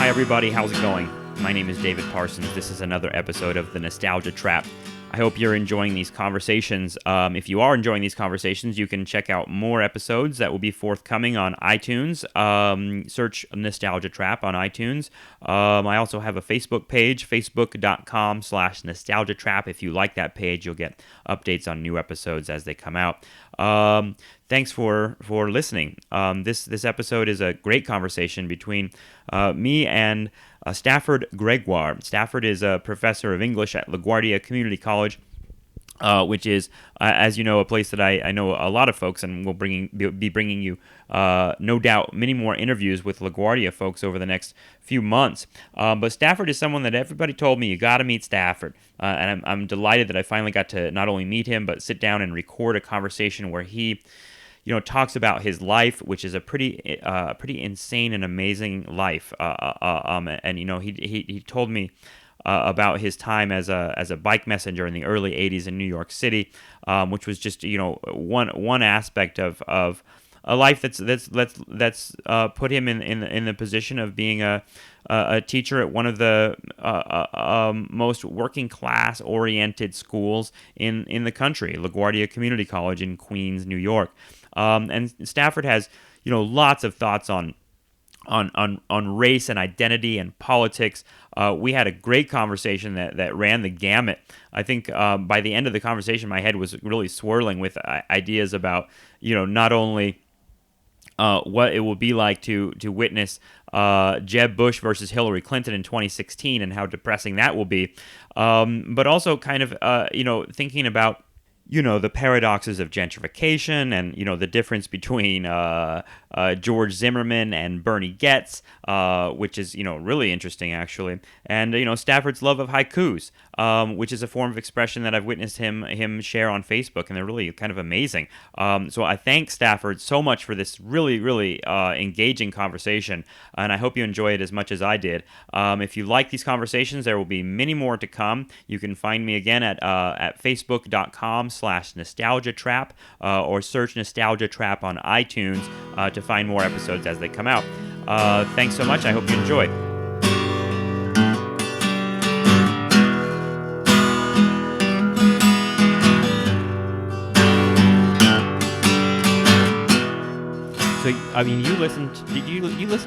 Hi everybody, how's it going? My name is David Parsons. This is another episode of The Nostalgia Trap. I hope you're enjoying these conversations. If you are enjoying these conversations, you can check out more episodes that will be forthcoming on iTunes. Search Nostalgia Trap on iTunes. I also have a Facebook page, facebook.com/Nostalgia Trap. If you like that page, you'll get updates on new episodes as they come out. Thanks for listening. This episode is a great conversation between me and Stafford Gregoire. Stafford is a professor of English at LaGuardia Community College, which is, as you know, a place that I know a lot of folks, and we'll be bringing you, no doubt, many more interviews with LaGuardia folks over the next few months. But Stafford is someone that everybody told me, you got to meet Stafford. And I'm delighted that I finally got to not only meet him, but sit down and record a conversation where he talks about his life, which is a pretty insane and amazing life. And he told me about his time as a bike messenger in the early '80s in New York City, which was just one aspect of a life that's put him in the position of being a teacher at one of the most working class oriented schools in the country, LaGuardia Community College in Queens, New York. And Stafford has lots of thoughts on race and identity and politics. We had a great conversation that ran the gamut. I think by the end of the conversation, my head was really swirling with ideas about not only what it will be like to witness Jeb Bush versus Hillary Clinton in 2016 and how depressing that will be, but also kind of thinking about the paradoxes of gentrification and the difference between George Zimmerman and Bernie Getz, which is really interesting actually, and Stafford's love of haikus, which is a form of expression that I've witnessed him share on Facebook, and they're really kind of amazing. So I thank Stafford so much for this really engaging conversation, and I hope you enjoy it as much as I did. If you like these conversations, there will be many more to come. You can find me again at facebook.com/Nostalgia Trap, or search Nostalgia Trap on iTunes to find more episodes as they come out. Thanks so much. I hope you enjoy. So, I mean, you listened to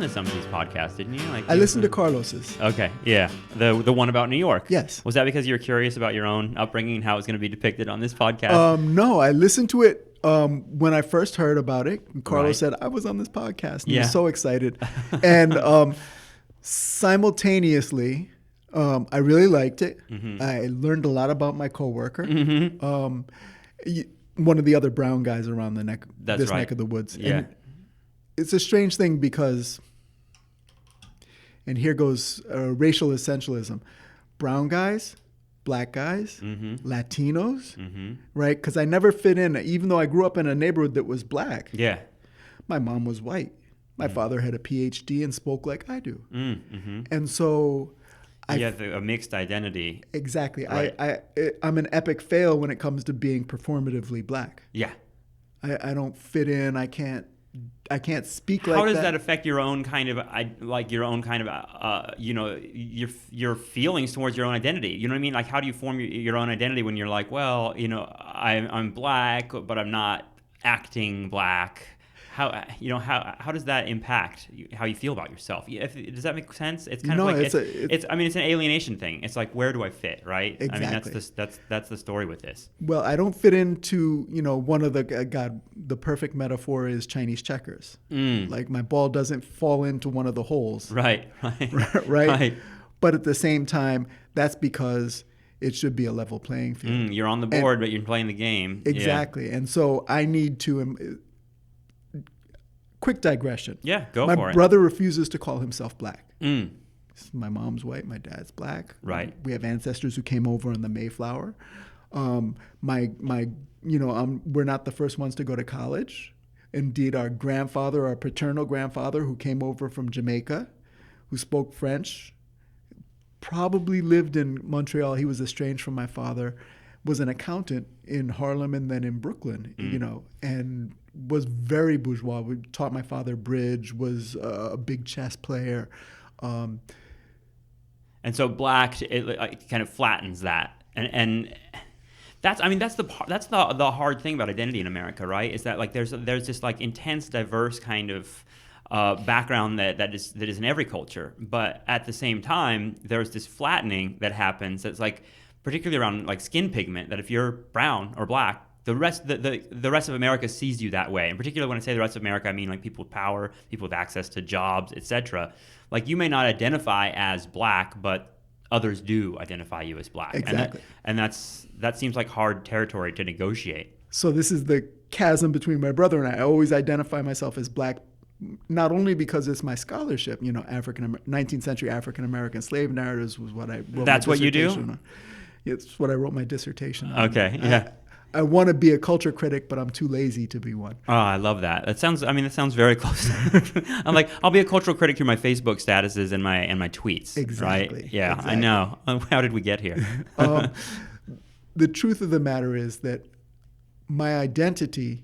some of these podcasts, didn't you? I listened to Carlos's. Okay, yeah. The one about New York. Yes. Was that because you were curious about your own upbringing and how it's going to be depicted on this podcast? No, I listened to it when I first heard about it. Carlos said, I was on this podcast. And I was so excited. And simultaneously, I really liked it. Mm-hmm. I learned a lot about my coworker. Mm-hmm. One of the other brown guys around neck of the woods. Yeah. And it's a strange thing because, and here goes racial essentialism, brown guys, black guys, mm-hmm. Latinos, mm-hmm. right? Because I never fit in, even though I grew up in a neighborhood that was black. Yeah. My mom was white. My father had a PhD and spoke like I do. Mm-hmm. And so you have a mixed identity. Exactly. Right. I'm an epic fail when it comes to being performatively black. Yeah. I don't fit in. I can't speak like that. How does that affect your own kind of your feelings towards your own identity? You know what I mean? Like, how do you form your own identity when you're like, well, I'm black, but I'm not acting black? How does that impact how you feel about yourself? Does that make sense? It's kind of like it's an alienation thing. It's like, where do I fit, right? Exactly. I mean, that's the story with this. Well, I don't fit into one of the perfect metaphor is Chinese checkers. Like my ball doesn't fall into one of the holes. Right. Right. But at the same time, that's because it should be a level playing field. You're on the board, but you're playing the game. Exactly. Yeah. And so I need to. Quick digression. Yeah, go for it. My brother refuses to call himself black. My mom's white. My dad's black. Right. We have ancestors who came over on the Mayflower. We're not the first ones to go to college. Indeed, our paternal grandfather, who came over from Jamaica, who spoke French, probably lived in Montreal. He was estranged from my father, was an accountant in Harlem and then in Brooklyn, and was very bourgeois. We taught my father bridge, was a big chess player. And so black, it kind of flattens that, and that's the hard thing about identity in America, right? Is that like there's this like intense, diverse kind of background that is in every culture, but at the same time, there's this flattening that happens. That's like particularly around like skin pigment. That if you're brown or black, the rest of America sees you that way. And particularly when I say the rest of America, I mean like people with power, people with access to jobs, etc. Like you may not identify as black, but others do identify you as black. Exactly. And that seems like hard territory to negotiate. So this is the chasm between my brother and I. I always identify myself as black, not only because it's my scholarship, 19th century African American slave narratives was what I wrote. That's what you do? On. It's what I wrote my dissertation on. Okay, yeah. I want to be a culture critic, but I'm too lazy to be one. Oh, I love that. That sounds very close. I'm like, I'll be a cultural critic through my Facebook statuses and my tweets. Exactly. Right? Yeah, exactly. I know. How did we get here? The truth of the matter is that my identity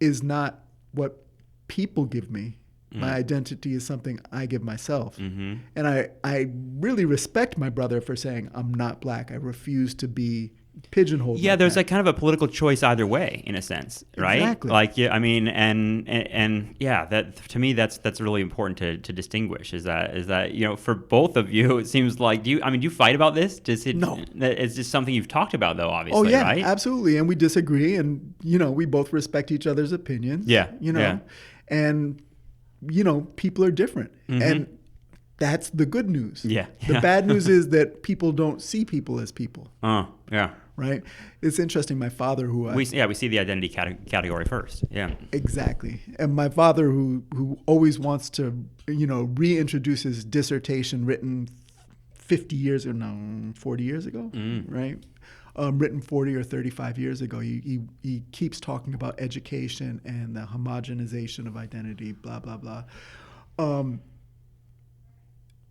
is not what people give me. My identity is something I give myself. Mm-hmm. And I really respect my brother for saying I'm not black. I refuse to be pigeonholed. Yeah, like there's that. like kind of a political choice either way, in a sense, right? Exactly. Like, yeah, I mean, and yeah, that to me that's really important to distinguish. Is that for both of you, it seems like do you fight about this? No, it's just something you've talked about though, obviously. Oh yeah, right? Absolutely, and we disagree, and we both respect each other's opinions. Yeah, and people are different, and that's the good news. Yeah. The bad news is that people don't see people as people. Yeah. Right. It's interesting. My father, we see the identity category first. Yeah. Exactly. And my father, who always wants to reintroduce his dissertation written 40 years ago, right? Written 40 or 35 years ago. He keeps talking about education and the homogenization of identity, blah, blah, blah.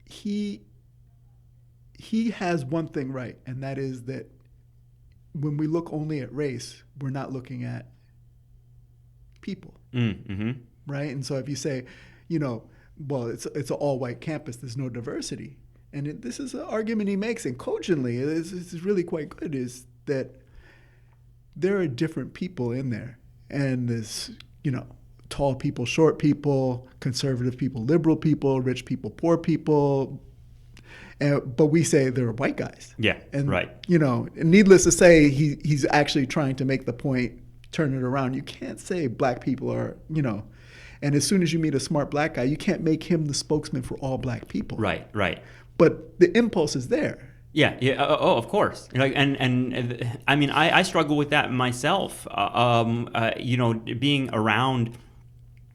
He has one thing right, and that is that when we look only at race, we're not looking at people, right? And so if you say, well, it's an all-white campus, there's no diversity. And this is an argument he makes, and cogently, it's really quite good, is that there are different people in there. And there's, tall people, short people, conservative people, liberal people, rich people, poor people. But we say they're white guys. Yeah, and, right. And needless to say, he's actually trying to make the point, turn it around. You can't say black people are, and as soon as you meet a smart black guy, you can't make him the spokesman for all black people. Right. But the impulse is there. Yeah. Of course. And I mean, I struggle with that myself. Being around,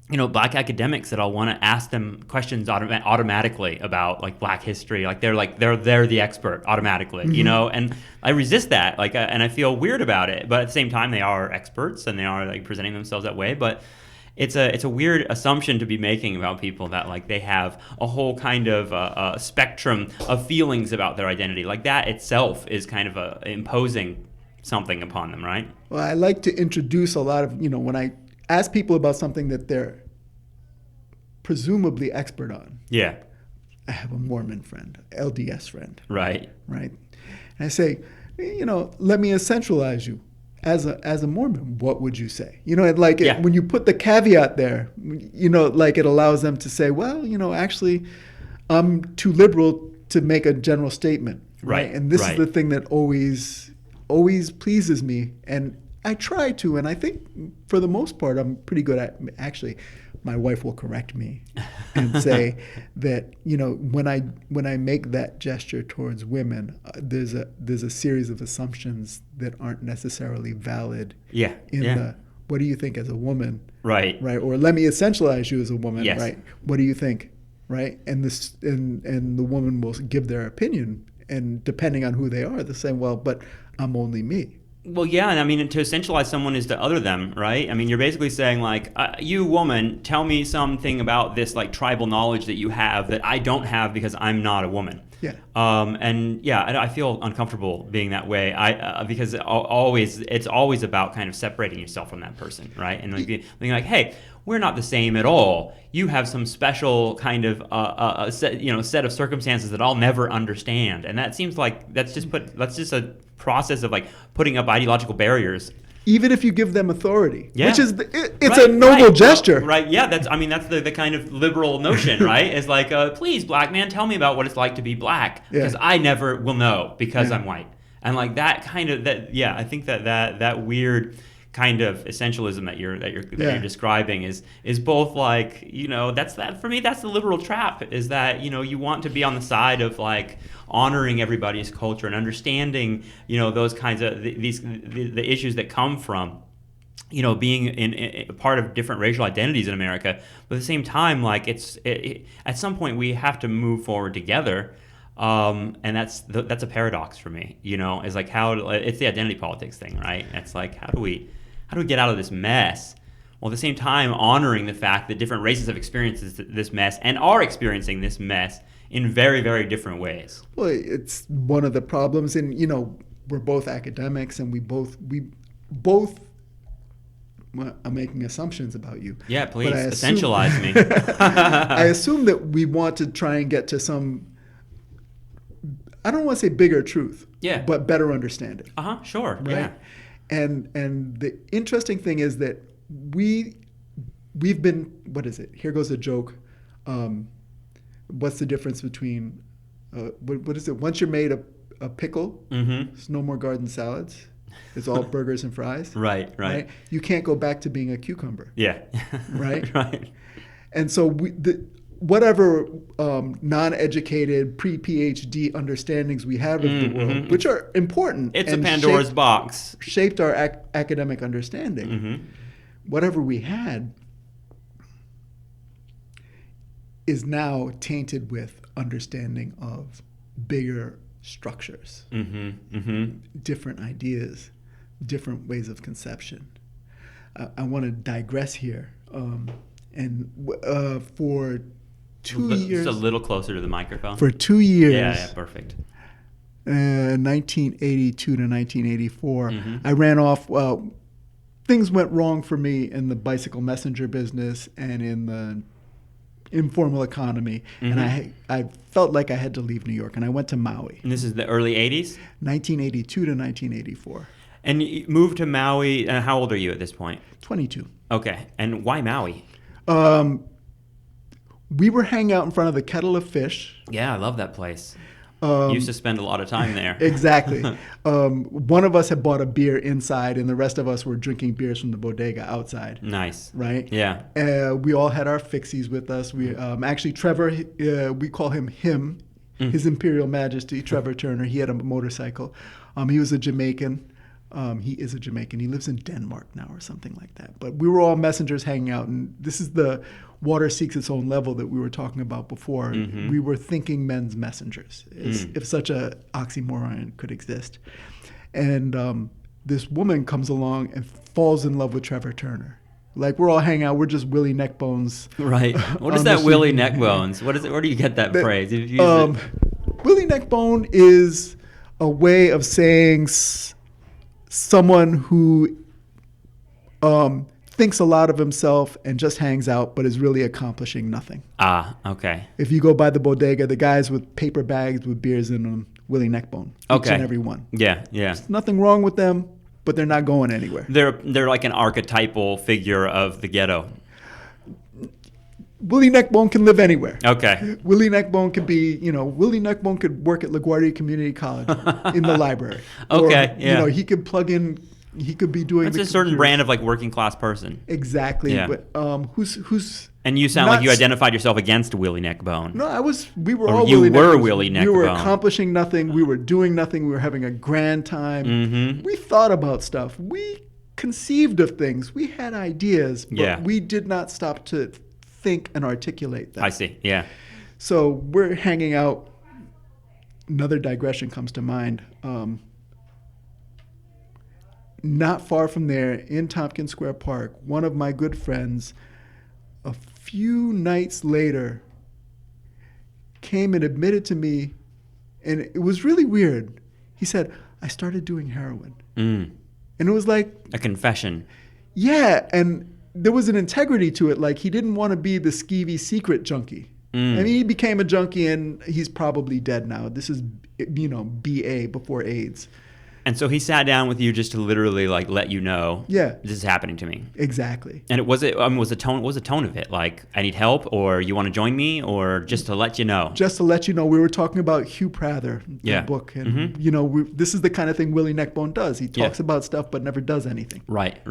black academics that I'll want to ask them questions automatically about like black history. Like they're the expert automatically, and I resist that. And I feel weird about it. But at the same time, they are experts and they are like presenting themselves that way. But it's a weird assumption to be making about people that like they have a whole kind of spectrum of feelings about their identity. Like that itself is kind of imposing something upon them, right? Well, I like to introduce a lot of, when I ask people about something that they're presumably expert on. Yeah. I have a Mormon friend, LDS friend. Right. And I say, let me essentialize you. As a Mormon, what would you say? When you put the caveat there, it allows them to say, well, actually, I'm too liberal to make a general statement. Right. And this is the thing that always pleases me. And I try to, and I think for the most part, I'm pretty good at, actually, my wife will correct me and say that, when I make that gesture towards women, there's a series of assumptions that aren't necessarily valid. Yeah. What do you think as a woman? Right. Or let me essentialize you as a woman. Yes. Right. What do you think? Right. And and the woman will give their opinion, and depending on who they are, they're saying, well, but I'm only me. Well, yeah, and I mean, to essentialize someone is to other them, right? I mean, you're basically saying like, you woman, tell me something about this like tribal knowledge that you have that I don't have because I'm not a woman. Yeah. And yeah, I feel uncomfortable being that way. Because it's always about kind of separating yourself from that person, right? And like being like, hey, we're not the same at all. You have some special kind of set of circumstances that I'll never understand, and that seems like that's just a process of like putting up ideological barriers. Even if you give them authority, Yeah. which is it's a noble gesture, right? Yeah, that's the kind of liberal notion, right? It's like, please, black man, tell me about what it's like to be black, because I never will know because I'm white, and like that kind of that. Yeah, I think that weird kind of essentialism that you're describing is both like, that's for me, that's the liberal trap, is that you want to be on the side of like honoring everybody's culture and understanding those kinds of the issues that come from being in part of different racial identities in America, but at the same time, like at some point we have to move forward together. And that's a paradox for me, is like it's the identity politics thing, right? It's like, how do we get out of this mess, while at the same time honoring the fact that different races have experienced this mess and are experiencing this mess in very, very different ways. Well, it's one of the problems, and we're both academics, and we both. Well, I'm making assumptions about you. Yeah, please essentialize me. I assume that we want to try and get to some, I don't want to say bigger truth, but better understanding. Sure. Right? Yeah. And the interesting thing is that we've been, what is it? Here goes a joke. What's the difference between what is it? Once you're made a pickle, there's no more garden salads. It's all burgers and fries. Right. You can't go back to being a cucumber. Yeah. Right. Right. And so whatever non-educated pre-PhD understandings we have of the world, which are important, it's a Pandora's box, shaped our academic understanding. Whatever we had is now tainted with understanding of bigger structures, different ideas, different ways of conception. I want to digress here, and for 2 years, just a little closer to the microphone. For 2 years, yeah, perfect. 1982 to 1984, I ran off. Things went wrong for me in the bicycle messenger business and in the informal economy, and I felt like I had to leave New York, and I went to Maui. And this is the early 80s? 1982 to 1984. And you moved to Maui, and how old are you at this point? 22. Okay, and why Maui? We were hanging out in front of the Kettle of Fish. Yeah, I love that place. Used to spend a lot of time there. Exactly. One of us had bought a beer inside, and the rest of us were drinking beers from the bodega outside. Nice. Right? Yeah. We all had our fixies with us. We actually, Trevor, we call him. His Imperial Majesty, Trevor Turner. He had a motorcycle. He was a Jamaican. He is a Jamaican. He lives in Denmark now or something like that. But we were all messengers hanging out, and this is the water seeks its own level that we were talking about before. We were thinking men's messengers, if such a oxymoron could exist. And this woman comes along and falls in love with Trevor Turner. Like, we're all hanging out. We're just Willie Neckbones. Right. What is that Willie Neckbones? What is it? Where do you get that phrase? Willie Neckbone is a way of saying someone who thinks a lot of himself and just hangs out, but is really accomplishing nothing. Ah, okay. If you go by the bodega, the guys with paper bags with beers in them, Willie Neckbone. Each and every one. Yeah. There's nothing wrong with them, but they're not going anywhere. They're like an archetypal figure of the ghetto. Willie Neckbone can live anywhere. Okay. Willie Neckbone could be, Willie Neckbone could work at LaGuardia Community College in the library. Okay, or, he could plug in, he could be doing. That's a certain brand of like working class person. Exactly. Yeah. But who's. And you sound like you identified yourself against Willie Neckbone. No, we were or all you Willie were Neckbones. Willie Neckbone. We were accomplishing nothing. We were doing nothing. We were having a grand time. We thought about stuff. We conceived of things. We had ideas, but we did not stop to think and articulate them. I see. Yeah. So we're hanging out. Another digression comes to mind. not far from there in Tompkins Square Park, one of my good friends, a few nights later, came and admitted to me, and it was really weird. He said, I started doing heroin. And it was like a confession. Yeah, and there was an integrity to it. Like, he didn't want to be the skeevy secret junkie. I mean, he became a junkie, and he's probably dead now. This is, BA, before AIDS. And so he sat down with you just to literally like let you know, yeah, this is happening to me. Exactly. And what was the tone of it? Like, I need help, or you want to join me, or just to let you know? Just to let you know. We were talking about Hugh Prather, the book, and this is the kind of thing Willie Neckbone does. He talks about stuff but never does anything. Right.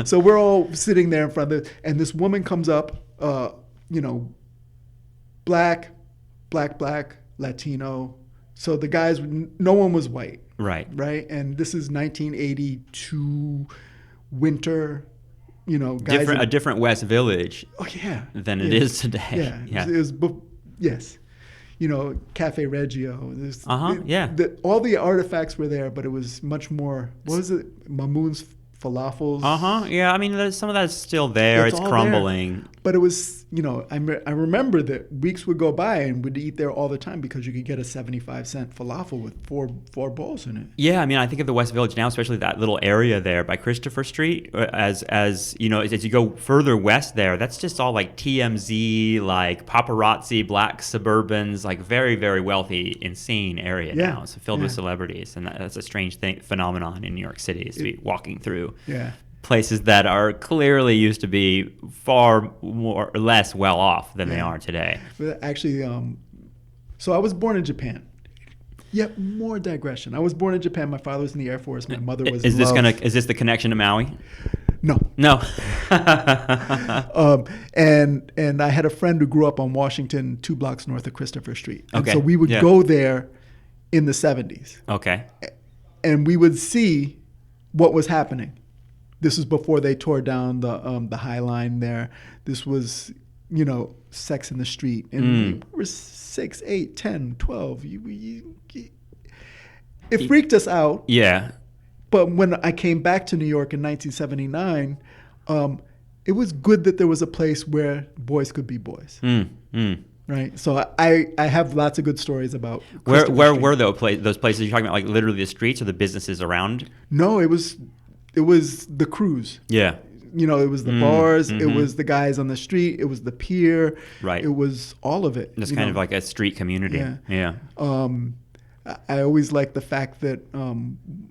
So we're all sitting there in front of it, and this woman comes up, black, Latino. So the guys, no one was white. Right. And this is 1982 winter, guys. A different West Village. Oh, yeah. Than it is today. Yeah. It was yes. Cafe Reggio. All the artifacts were there, but it was much more, what was it? Mamoun's Falafels. Yeah, I mean, some of that's still there. It's crumbling. There. But it was, I remember that weeks would go by and would eat there all the time because you could get a 75-cent falafel with four bowls in it. Yeah, I mean, I think of the West Village now, especially that little area there by Christopher Street, as you go further west there, that's just all like TMZ, like paparazzi, black suburbans, like very, very wealthy, insane area now. It's filled with celebrities, and that's a strange phenomenon in New York City, is to be walking through places that are clearly used to be far more or less well off than they are today. But actually, so I was born in Japan. Yet more digression. I was born in Japan. My father was in the Air Force. My mother was. Is this the connection to Maui? No. And I had a friend who grew up on Washington, 2 blocks north of Christopher Street. And so we would go there in the 70s. Okay. And we would see what was happening. This was before they tore down the High Line there. This was, sex in the street. And we were 6, 8, 10, 12. It freaked us out. Yeah. But when I came back to New York in 1979, it was good that there was a place where boys could be boys. Right. So I have lots of good stories about where were those places you're talking about, like literally the streets or the businesses around? No, it was the crews. Yeah. It was the bars, it was the guys on the street, it was the pier. Right. It was all of it. It's kind of like a street community. Yeah. I always liked the fact that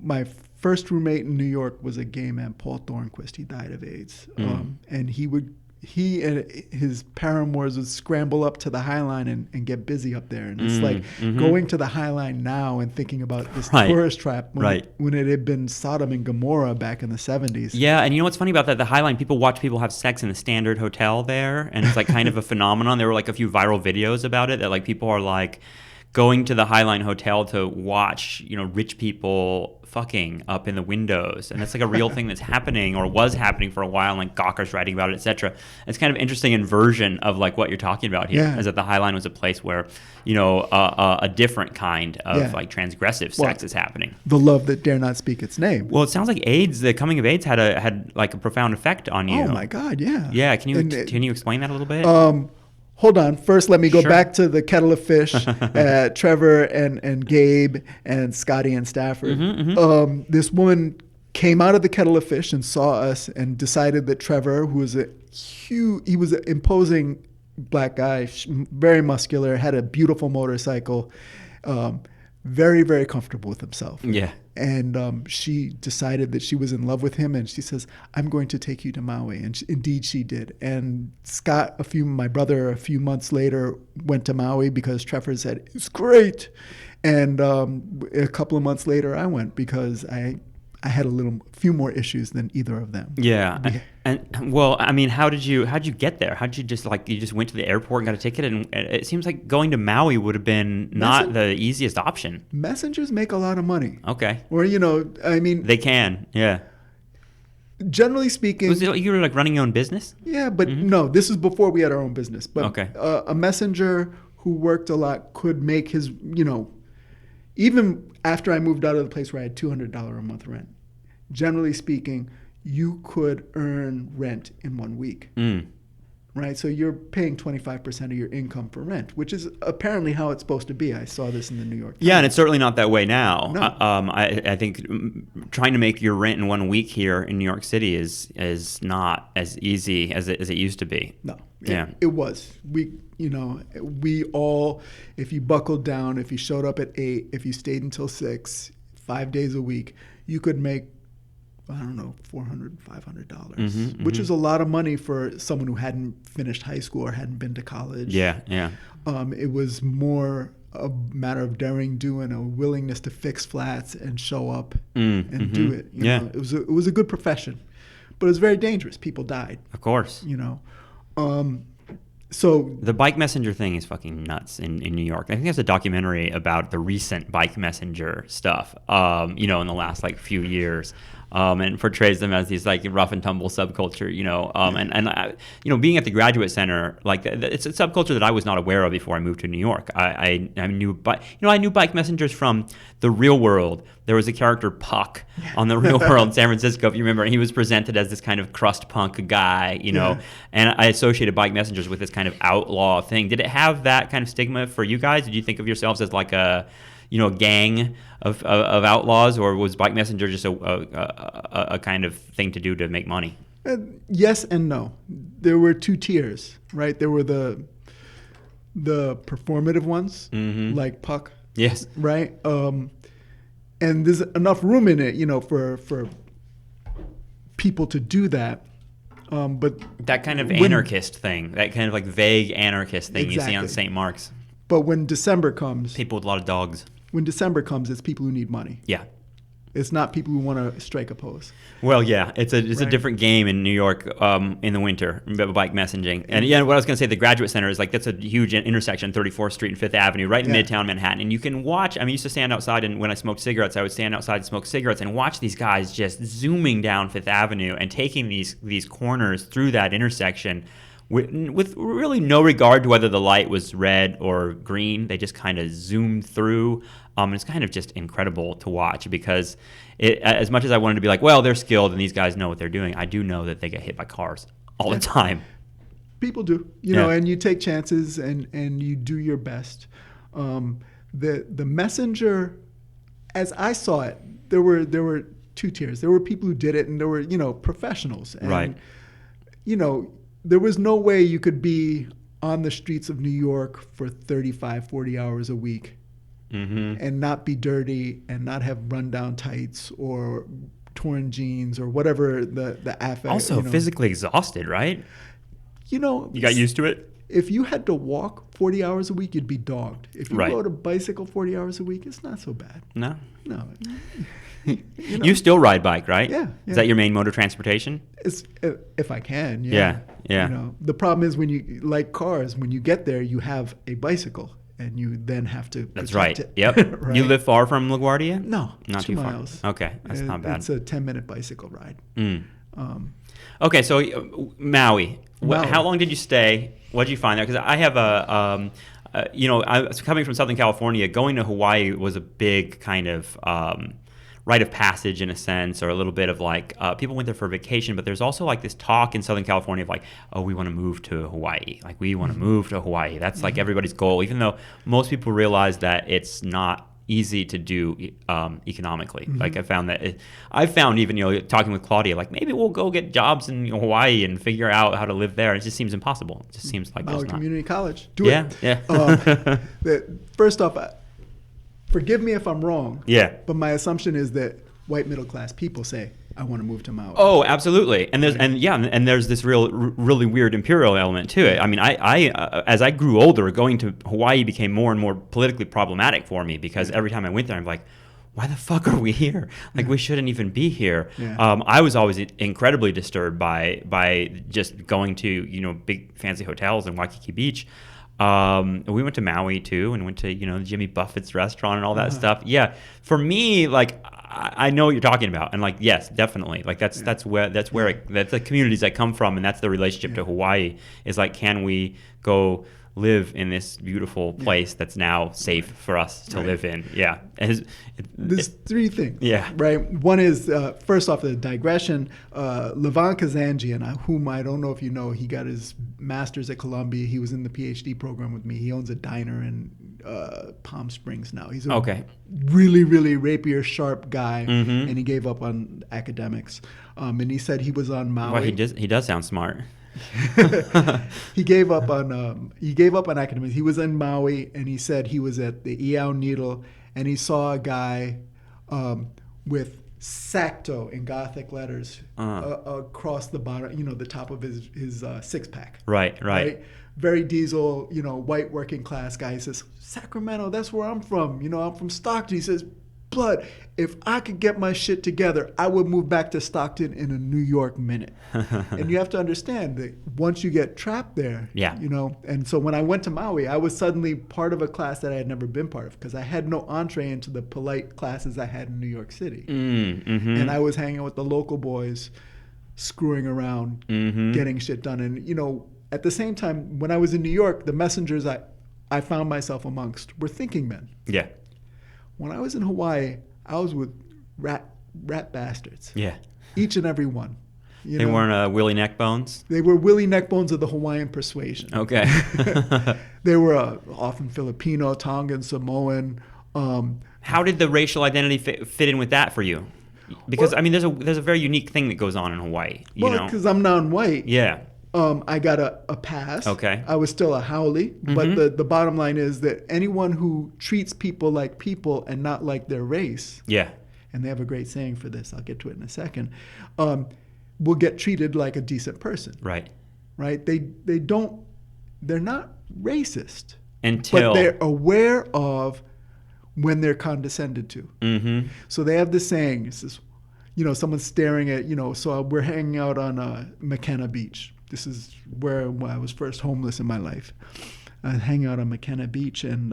my first roommate in New York was a gay man, Paul Thornquist. He died of AIDS. And he and his paramours would scramble up to the High Line and get busy up there. And it's like going to the High Line now and thinking about this tourist trap when it had been Sodom and Gomorrah back in the 70s. Yeah, and you know what's funny about that? The High Line, people watch people have sex in the Standard Hotel there, and it's like kind of a phenomenon. There were like a few viral videos about it that like people are like going to the High Line Hotel to watch, rich people fucking up in the windows, and that's like a real thing that's happening or was happening for a while, and like Gawker's writing about it, etc. It's kind of interesting inversion of like what you're talking about here, is that the High Line was a place where a different kind of like transgressive sex is happening. The love that dare not speak its name. Well, it sounds like AIDS, the coming of AIDS, had like a profound effect on you. Oh my God, yeah. Yeah, can you explain that a little bit? Hold on. First, let me go back to the kettle of fish. Trevor and Gabe and Scotty and Stafford. This woman came out of the kettle of fish and saw us and decided that Trevor, who was he was an imposing black guy, very muscular, had a beautiful motorcycle, very, very comfortable with himself. Yeah. And she decided that she was in love with him, and she says, I'm going to take you to Maui. And indeed she did. And Scott, my brother, a few months later went to Maui because Trevor said, it's great. And a couple of months later I went because I had a few more issues than either of them. Yeah. And well, I mean, how'd you get there? How'd you just went to the airport and got a ticket? And it seems like going to Maui would have been not the easiest option. Messengers make a lot of money. Okay. Or, I mean. They can, yeah. Generally speaking. You were like running your own business? Yeah, but no, this is before we had our own business. But okay. A messenger who worked a lot could make his, even after I moved out of the place where I had $200 a month rent, generally speaking, you could earn rent in 1 week. Right? So you're paying 25% of your income for rent, which is apparently how it's supposed to be. I saw this in the New York Times. Yeah, and it's certainly not that way now. No. I think trying to make your rent in 1 week here in New York City is not as easy as it used to be. No. Yeah. It was. We all, if you buckled down, if you showed up at 8, if you stayed until 6, 5 days a week, you could make, I don't know, $400, $500, which is a lot of money for someone who hadn't finished high school or hadn't been to college. Yeah. It was more a matter of daring do and a willingness to fix flats and show up and do it. You know, it was a good profession, but it was very dangerous. People died. Of course. So the bike messenger thing is fucking nuts in New York. I think there's a documentary about the recent bike messenger stuff, in the last few years. And portrays them as these rough and tumble subculture, and being at the Graduate Center, it's a subculture that I was not aware of before I moved to New York. I knew bike messengers from the Real World. There was a character Puck on the Real World in San Francisco, if you remember, and he was presented as this kind of crust punk guy, and I associated bike messengers with this kind of outlaw thing. Did it have that kind of stigma for you guys? Did you think of yourselves as a gang of outlaws, or was Bike Messenger just a kind of thing to do to make money? Yes and no. There were 2 tiers, right? There were the performative ones, like Puck. Yes. Right? And there's enough room in it, for people to do that. But that kind of anarchist thing, that kind of vague anarchist thing you see on St. Mark's. But when December comes, people with a lot of dogs. When December comes, it's people who need money. Yeah. It's not people who want to strike a pose. Well, yeah, it's a different game in New York in the winter, bike messaging. And what I was going to say, the Graduate Center is that's a huge intersection, 34th Street and 5th Avenue, right in Midtown Manhattan. And you can watch, I used to stand outside, and when I smoked cigarettes, I would stand outside and smoke cigarettes and watch these guys just zooming down 5th Avenue and taking these corners through that intersection with really no regard to whether the light was red or green. They just kind of zoomed through. It's kind of just incredible to watch, because as much as I wanted to be they're skilled and these guys know what they're doing, I do know that they get hit by cars all the time. People do, and you take chances and you do your best. The messenger, as I saw it, there were 2 tiers. There were people who did it, and there were professionals. And, right. There was no way you could be on the streets of New York for 35, 40 hours a week and not be dirty and not have rundown tights or torn jeans or whatever the affect. Also physically exhausted, right? You got used to it? If you had to walk 40 hours a week, you'd be dogged. If you rode a bicycle 40 hours a week, it's not so bad. No. You You still ride bike, right? Yeah. Is that your main mode of transportation? It's if I can. Yeah. The problem is when you, like cars, when you get there, you have a bicycle and you then have to. That's right. It. Yep. Right? You live far from LaGuardia? No, not 2 too miles. Far. Okay, that's not bad. It's a 10-minute bicycle ride. Okay, so Maui. How long did you stay? What did you find there? Because I have I was coming from Southern California. Going to Hawaii was a big kind of rite of passage in a sense, or a little bit of people went there for vacation, but there's also this talk in Southern California of we want to move to Hawaii. We want to move to Hawaii. That's everybody's goal, even though most people realize that it's not easy to do economically. I found even talking with Claudia, maybe we'll go get jobs in Hawaii and figure out how to live there. It just seems impossible. It just seems like Maui Community College. Do it. Yeah. First off, forgive me if I'm wrong. Yeah. But my assumption is that white middle class people say, I want to move to Maui. Oh, absolutely. And there's this really weird imperial element to it. I mean, I as I grew older, going to Hawaii became more and more politically problematic for me, because every time I went there, I'm like, why the fuck are we here? We shouldn't even be here. Yeah. I was always incredibly disturbed by just going to big fancy hotels in Waikiki Beach. We went to Maui too, and went to Jimmy Buffett's restaurant and all that stuff. Yeah, for me, I know what you're talking about, and yes, definitely, that's where that's the communities I come from, and that's the relationship to Hawaii is can we go live in this beautiful place that's now safe for us to live in. Yeah. There's three things. Yeah. Right. One is, first off, the digression. Levon Kazanjian, whom I don't know if you know, he got his master's at Columbia. He was in the PhD program with me. He owns a diner in Palm Springs now. He's a really, really rapier sharp guy, and he gave up on academics. And he said he was on Maui. Well, he does sound smart. He gave up on academics. He was in Maui, and he said he was at the Iao Needle, and he saw a guy with Sacto in Gothic letters across the bottom, the top of his six pack. Right. Very diesel, white working class guy. He says, Sacramento, that's where I'm from. I'm from Stockton. He says, blood, if I could get my shit together, I would move back to Stockton in a New York minute. And you have to understand that once you get trapped there, and so when I went to Maui, I was suddenly part of a class that I had never been part of because I had no entree into the polite classes I had in New York City. And I was hanging with the local boys, screwing around, getting shit done. And, at the same time, when I was in New York, the messengers I found myself amongst were thinking men. Yeah. When I was in Hawaii, I was with rat bastards. Yeah. Each and every one. They weren't Willie Neckbones? They were Willie Neckbones of the Hawaiian persuasion. Okay. They were often Filipino, Tongan, Samoan. How did the racial identity fit in with that for you? Because, there's a very unique thing that goes on in Hawaii. Because I'm non-white. Yeah. I got a pass. Okay. I was still a haole, but the bottom line is that anyone who treats people like people and not like their race, and they have a great saying for this, I'll get to it in a second, will get treated like a decent person. Right. They're not racist. But they're aware of when they're condescended to. So they have this saying, it says, someone's staring at, so we're hanging out on McKenna Beach. This is where I was first homeless in my life. I hang out on McKenna Beach, and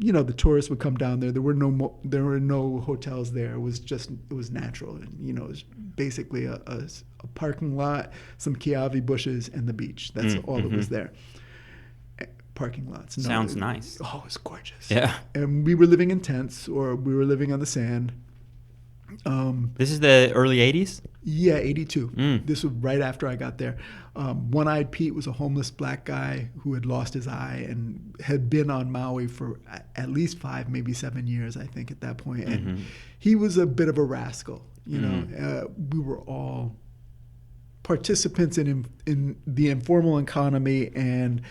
the tourists would come down there. There were no hotels there. It was natural, and it was basically a parking lot, some kiawe bushes, and the beach. That's all that was there. Parking lots. Sounds nice. Oh, it's gorgeous. Yeah. And we were living in tents, or we were living on the sand. This is the early 80s? Yeah, 82. This was right after I got there. One-Eyed Pete was a homeless black guy who had lost his eye and had been on Maui for at least 5, maybe 7 years, I think, at that point. And he was a bit of a rascal. We were all participants in the informal economy and,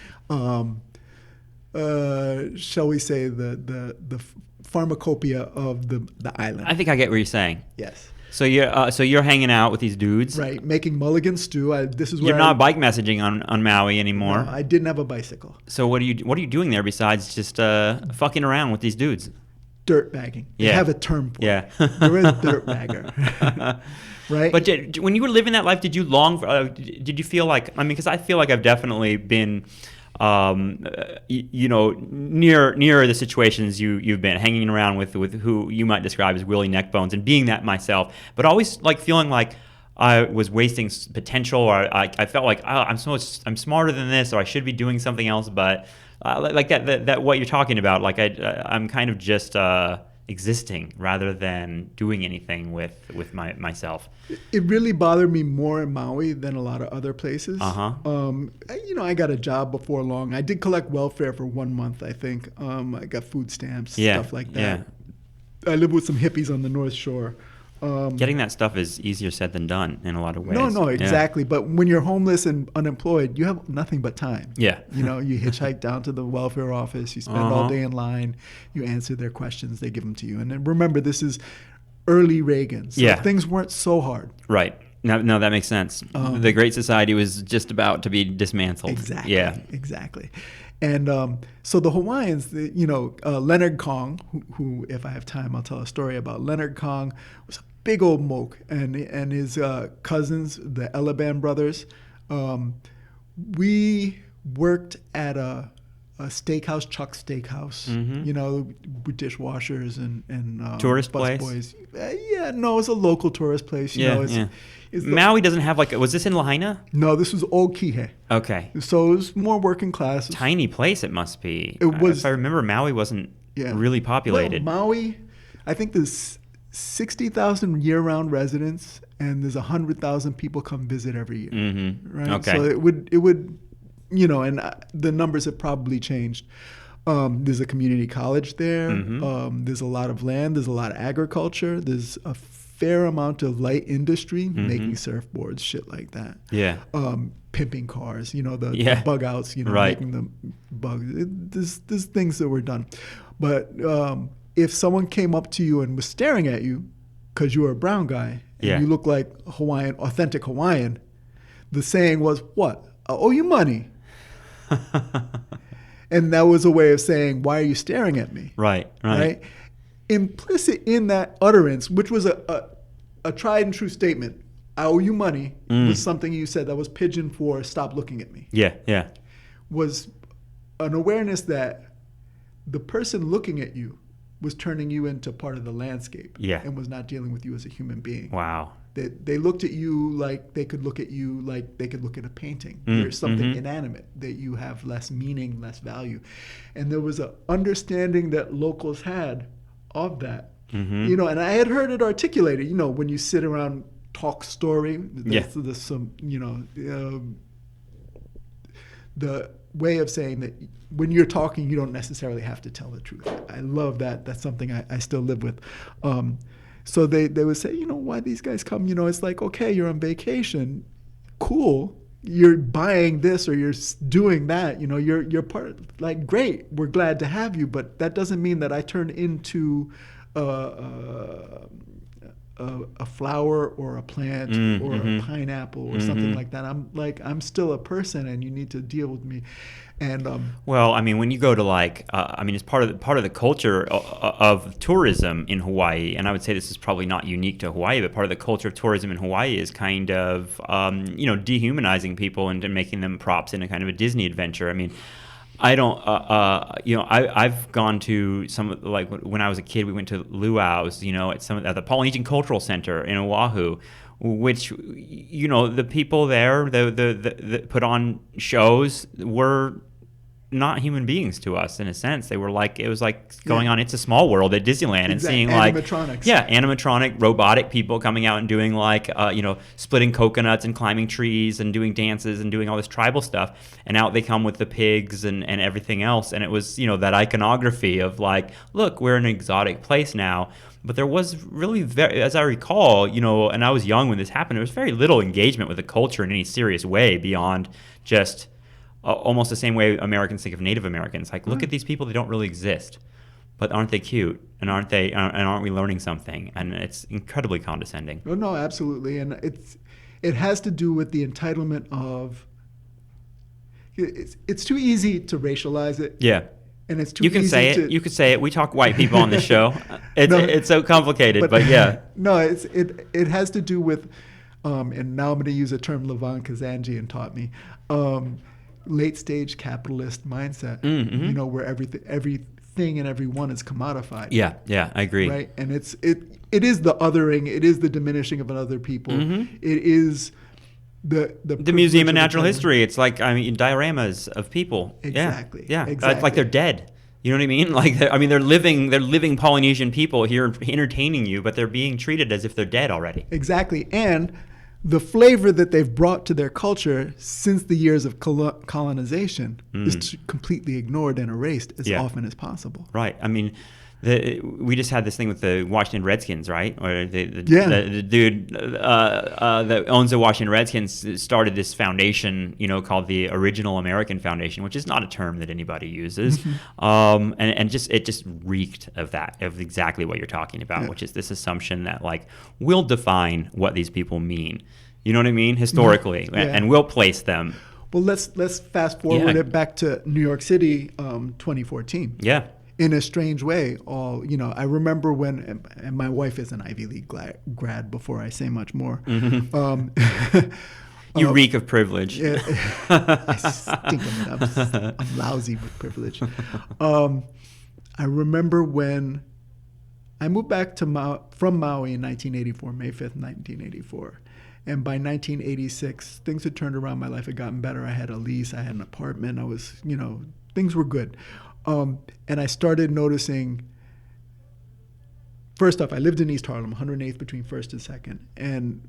shall we say, the pharmacopoeia of the island. I think I get what you're saying. Yes. So you're hanging out with these dudes, right? Making mulligan stew. This is where you're not bike messaging on Maui anymore. No, I didn't have a bicycle. So what are you doing there besides just fucking around with these dudes? Dirt bagging. Yeah. They have a term for it. Yeah. You're a dirt bagger. Right. But when you were living that life, did you long for? Did you feel like? Because I feel like I've definitely been. Near the situations you've been hanging around with who you might describe as Willie Neckbones, and being that myself, but always like feeling like I was wasting potential, or I felt like I'm smarter than this, or I should be doing something else. But like that what you're talking about, like I'm kind of just existing rather than doing anything with myself. It really bothered me more in Maui than a lot of other places. I got a job before long. I did collect welfare for 1 month, I think. I got food stamps, stuff like that. I lived with some hippies on the North Shore. Getting that stuff is easier said than done in a lot of ways. No, exactly. Yeah. But when you're homeless and unemployed, you have nothing but time. Yeah. You hitchhike down to the welfare office. You spend all day in line. You answer their questions. They give them to you. And then remember, this is early Reagan. So things weren't so hard. Right. No, that makes sense. The Great Society was just about to be dismantled. Exactly. Yeah. Exactly. And so the Hawaiians, Leonard Kong, who, if I have time, I'll tell a story about. Leonard Kong was a big old moke, and his cousins, the Elaban brothers. We worked at a steakhouse, Chuck Steakhouse, with dishwashers and Tourist bus place? boys. No, it's a local tourist place. It's Maui doesn't have was this in Lahaina? No, this was Old Kihei. Okay. So it was more working class. Tiny place it must be. It was. If I remember, Maui wasn't really populated. Well, Maui, I think there's 60,000 year-round residents, and there's 100,000 people come visit every year. Mm-hmm. Right. Okay. So it would, and the numbers have probably changed. There's a community college there. Mm-hmm. There's a lot of land. There's a lot of agriculture. There's a fair amount of light industry, making surfboards, shit like that. Yeah. Pimping cars, the bug outs, right. making the bugs. There's things that were done. But if someone came up to you and was staring at you because you were a brown guy and you look like Hawaiian, authentic Hawaiian, the saying was, what? I owe you money. And that was a way of saying, why are you staring at me? Right. Implicit in that utterance, which was a tried and true statement, I owe you money, was something you said that was pidgin for stop looking at me. Yeah. Was an awareness that the person looking at you was turning you into part of the landscape and was not dealing with you as a human being. Wow. They looked at you like they could look at you like they could look at a painting. There's something inanimate that you have less meaning, less value. And there was an understanding that locals had of that. And I had heard it articulated, when you sit around, talk story, there's some, the way of saying that when you're talking, you don't necessarily have to tell the truth. I love that. That's something I still live with. So they would say, why these guys come? It's like, okay, you're on vacation. Cool. You're buying this or you're doing that. You're part, like, great. We're glad to have you. But that doesn't mean that I turn into a flower or a plant or a pineapple or something like that. I'm still a person, and you need to deal with me. And well, I mean, when you go to it's part of the culture of tourism in Hawaii, and I would say this is probably not unique to Hawaii, but part of the culture of tourism in Hawaii is kind of dehumanizing people and making them props in a kind of a Disney adventure. I mean, I don't, I've gone to some, like when I was a kid, we went to luau's, at the Polynesian Cultural Center in Oahu, which, the people there, the put on shows were not human beings to us in a sense. They were like, it was like going on It's a Small World at Disneyland and seeing animatronics. Animatronic robotic people coming out and doing splitting coconuts and climbing trees and doing dances and doing all this tribal stuff. And out they come with the pigs and everything else. And it was, that iconography of like, look, we're in an exotic place now. But there was really, as I recall, and I was young when this happened, there was very little engagement with the culture in any serious way beyond just almost the same way Americans think of Native Americans. Like, look at these people; they don't really exist, but aren't they cute? And aren't we learning something? And it's incredibly condescending. No, absolutely, and it has to do with the entitlement of. It's too easy to racialize it. Yeah. And it's too you can easy say it. You could say it. We talk white people on this show. It's so complicated, but yeah. No, it has to do with, and now I'm going to use a term Levon Kazanjian taught me, late stage capitalist mindset. Where everything and everyone is commodified. Yeah, I agree. Right, and it is the othering. It is the diminishing of other people. It is. The Museum of Natural History. It's like, dioramas of people. Exactly. Yeah. Exactly. Like they're dead. You know what I mean? Like, they're living Polynesian people here entertaining you, but they're being treated as if they're dead already. Exactly. And the flavor that they've brought to their culture since the years of colonization is completely ignored and erased as often as possible. Right. I mean, we just had this thing with the Washington Redskins, right? Or the dude that owns the Washington Redskins started this foundation, called the Original American Foundation, which is not a term that anybody uses, and it just reeked of exactly what you're talking about, which is this assumption that like we'll define what these people mean, you know what I mean, historically, and we'll place them. Well, let's fast forward it back to New York City, 2014. Yeah. In a strange way, I remember when, and my wife is an Ivy League grad before I say much more. You reek of privilege. Yeah, I stink of it. I'm lousy with privilege. I remember when I moved back to from Maui in 1984, May 5th, 1984. And by 1986, things had turned around. My life had gotten better. I had a lease. I had an apartment. I was, things were good. And I started noticing, first off, I lived in East Harlem, 108th between 1st and 2nd. And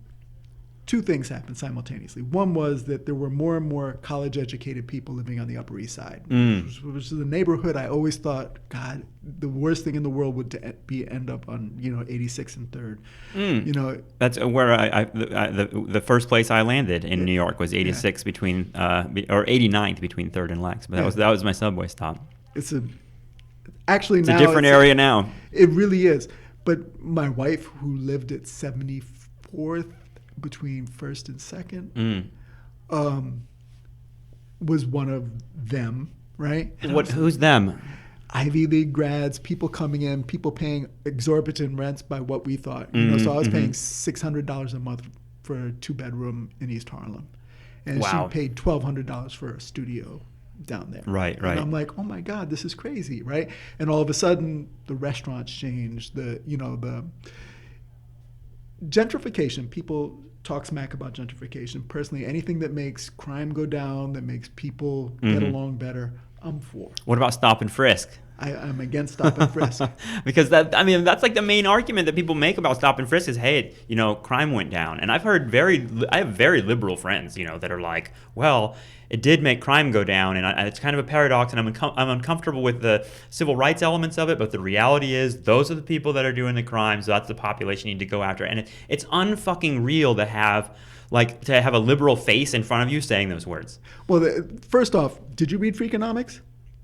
two things happened simultaneously. One was that there were more and more college-educated people living on the Upper East Side, which is a neighborhood I always thought, God, the worst thing in the world would end up on 86th and 3rd. That's where the first place I landed in New York was 86 between or 89th between 3rd and Lex. But that was my subway stop. It's a different area now. It really is. But my wife, who lived at 74th between 1st and 2nd, was one of them, right? Who's them? Ivy League grads, people coming in, people paying exorbitant rents by what we thought. So I was paying $600 a month for a 2-bedroom in East Harlem, and wow. she paid $1,200 for a studio down there. Right. And I'm like, oh my God, this is crazy, right? And all of a sudden, the restaurants changed. The gentrification. People talk smack about gentrification. Personally, anything that makes crime go down, that makes people get along better, I'm for. What about stop and frisk? I'm against stop and frisk. Because that's like the main argument that people make about stop and frisk is, hey, crime went down. And I have very liberal friends, that are like, well, it did make crime go down, and it's kind of a paradox, and I'm uncomfortable with the civil rights elements of it, but the reality is those are the people that are doing the crimes, so that's the population you need to go after. And it's unfucking real to have a liberal face in front of you saying those words. Well, first off, did you read Freakonomics?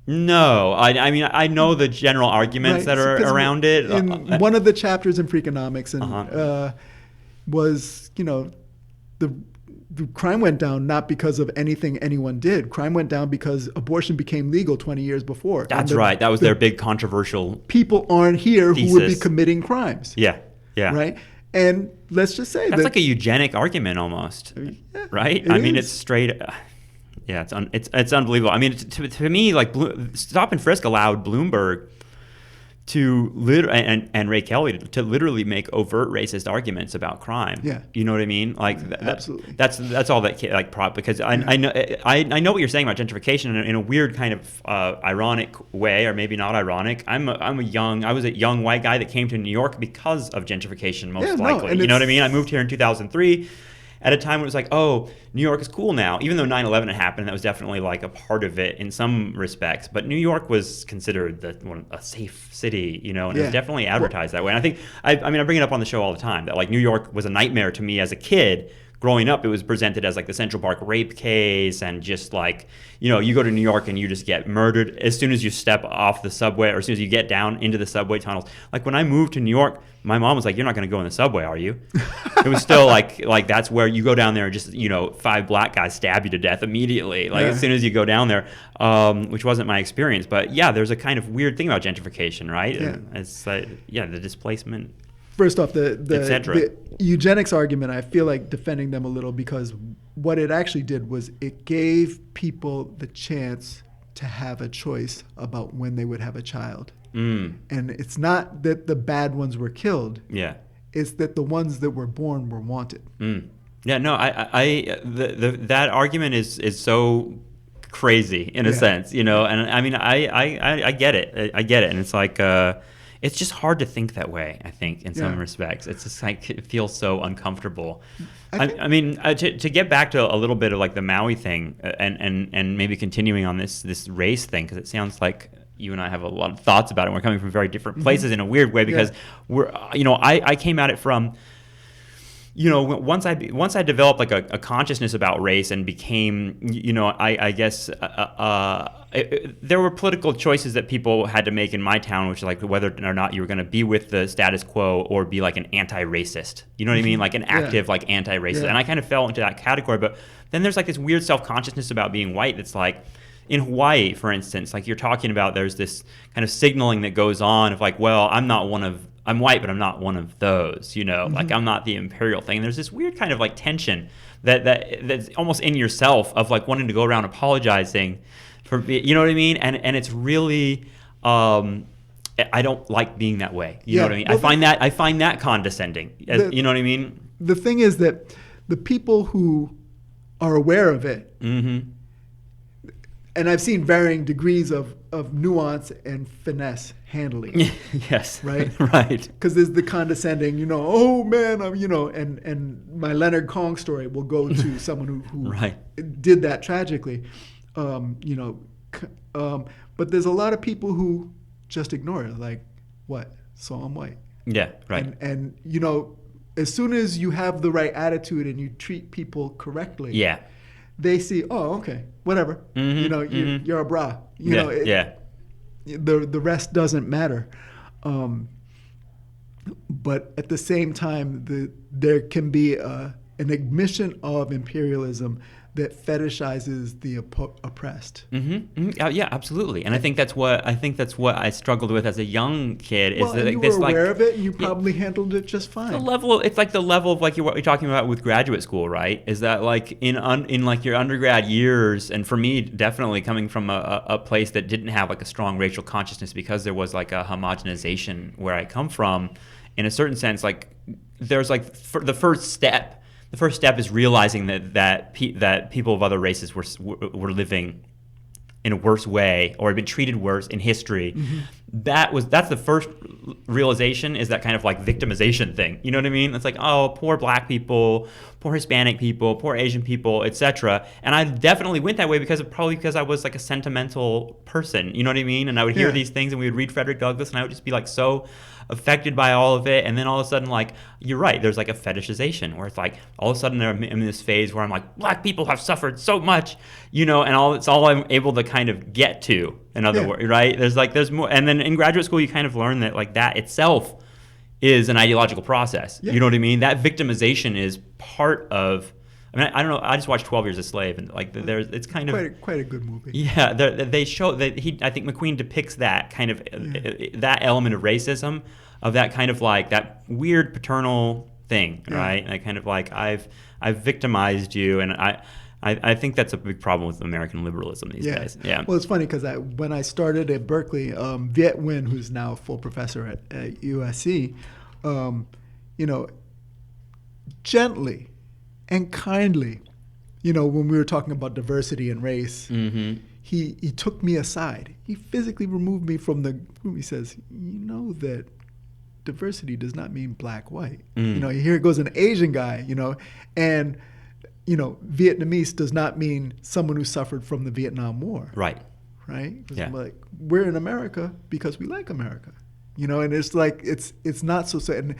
No, I mean I know the general arguments that are around it. In one of the chapters in Freakonomics was the crime went down not because of anything anyone did. Crime went down because abortion became legal 20 years before. That's right. That was their big controversial people aren't here thesis. Who would be committing crimes. Yeah. Right. And let's just say that's like a eugenic argument almost, right? I mean, it's straight. Yeah, it's unbelievable. I mean, to me, like stop and frisk allowed Bloomberg to and Ray Kelly to literally make overt racist arguments about crime. Yeah, you know what I mean? Like absolutely. That's all that because I know what you're saying about gentrification in a weird kind of ironic way, or maybe not ironic. I was a young white guy that came to New York because of gentrification, most likely. You know what I mean? I moved here in 2003. At a time when it was like, oh, New York is cool now. Even though 9/11 had happened, that was definitely like a part of it in some respects. But New York was considered a safe city, and it was definitely advertised that way. And I think, I bring it up on the show all the time, that like New York was a nightmare to me as a kid. Growing up, it was presented as like the Central Park rape case, and just like, you go to New York and you just get murdered as soon as you step off the subway, or as soon as you get down into the subway tunnels. Like when I moved to New York, my mom was like, "You're not going to go in the subway, are you?" It was still like that's where you go down there and just 5 black guys stab you to death immediately. Like as soon as you go down there, which wasn't my experience. But yeah, there's a kind of weird thing about gentrification, right? Yeah. It's the displacement. First off, the eugenics argument, I feel like defending them a little, because what it actually did was it gave people the chance to have a choice about when they would have a child. And it's not that the bad ones were killed. Yeah. It's that the ones that were born were wanted. Yeah, no, that argument is so crazy in a sense, and I mean, I get it. I get it. And it's like, it's just hard to think that way, I think, in some respects. It's just like, it feels so uncomfortable. I mean, to get back to a little bit of like the Maui thing, and maybe continuing on this race thing, because it sounds like you and I have a lot of thoughts about it. We're coming from very different places in a weird way, because I came at it from, once I developed like a consciousness about race and became, I guess, there were political choices that people had to make in my town, which is like whether or not you were going to be with the status quo or be like an anti-racist. You know what I mean? Like an active, like anti-racist. And I kind of fell into that category. But then there's like this weird self-consciousness about being white that's like, in Hawaii, for instance, like you're talking about, there's this kind of signaling that goes on of like, well, I'm not one of I'm white, but I'm not one of those, Mm-hmm. like I'm not the imperial thing. And there's this weird kind of like tension that's almost in yourself of like wanting to go around apologizing for, you know what I mean? And it's really, I don't like being that way. You know what I mean? Well, I find that condescending. You know what I mean? The thing is that the people who are aware of it, Mm-hmm. and I've seen varying degrees of nuance and finesse handling. Yes. Right? Right. Because there's the condescending, oh man, and my Leonard Kong story will go to someone who Right. did that tragically. But there's a lot of people who just ignore it, like, what? So I'm white. Yeah, right. And as soon as you have the right attitude and you treat people correctly, Yeah. they see, oh, okay, whatever. Mm-hmm. You're a bra. Yeah. The rest doesn't matter. But at the same time, there can be an admission of imperialism that fetishizes the oppressed. Mm-hmm. Mm-hmm. Yeah, absolutely. And I think that's what I struggled with as a young kid. Is that you this were aware like of it, and you probably handled it just fine. it's like the level of like what you're talking about with graduate school, right? Is that like in like your undergrad years, and for me, definitely coming from a place that didn't have like a strong racial consciousness because there was like a homogenization where I come from. In a certain sense, like there's like the first step. The first step is realizing that people of other races were living in a worse way or had been treated worse in history. Mm-hmm. That's the first realization, is that kind of like victimization thing. You know what I mean? It's like, oh, poor black people, poor Hispanic people, poor Asian people, etc. And I definitely went that way because I was like a sentimental person. You know what I mean? And I would hear these things, and we would read Frederick Douglass, and I would just be like so affected by all of it. And then all of a sudden, like, you're right, there's like a fetishization where it's like all of a sudden I'm in this phase where I'm like, black people have suffered so much, and it's all I'm able to kind of get to, in other words, right? There's more. And then in graduate school you kind of learn that like that itself is an ideological process. You know what I mean? That victimization is part of, I don't know, I just watched 12 Years a Slave, and like it's kind of quite a good movie. Yeah, they show that I think McQueen depicts that kind of that element of racism, of that kind of like that weird paternal thing, right? Like kind of like I've victimized you, and I think that's a big problem with American liberalism these days. Yeah. Well, it's funny because when I started at Berkeley, Viet Nguyen, who's now a full professor at USC, gently and kindly, when we were talking about diversity and race, Mm-hmm. he took me aside. He physically removed me from the room. He says, that diversity does not mean black, white. Here goes an Asian guy, and Vietnamese does not mean someone who suffered from the Vietnam War. Right. Right? Yeah. Like, we're in America because we like America. And it's like it's not so sad.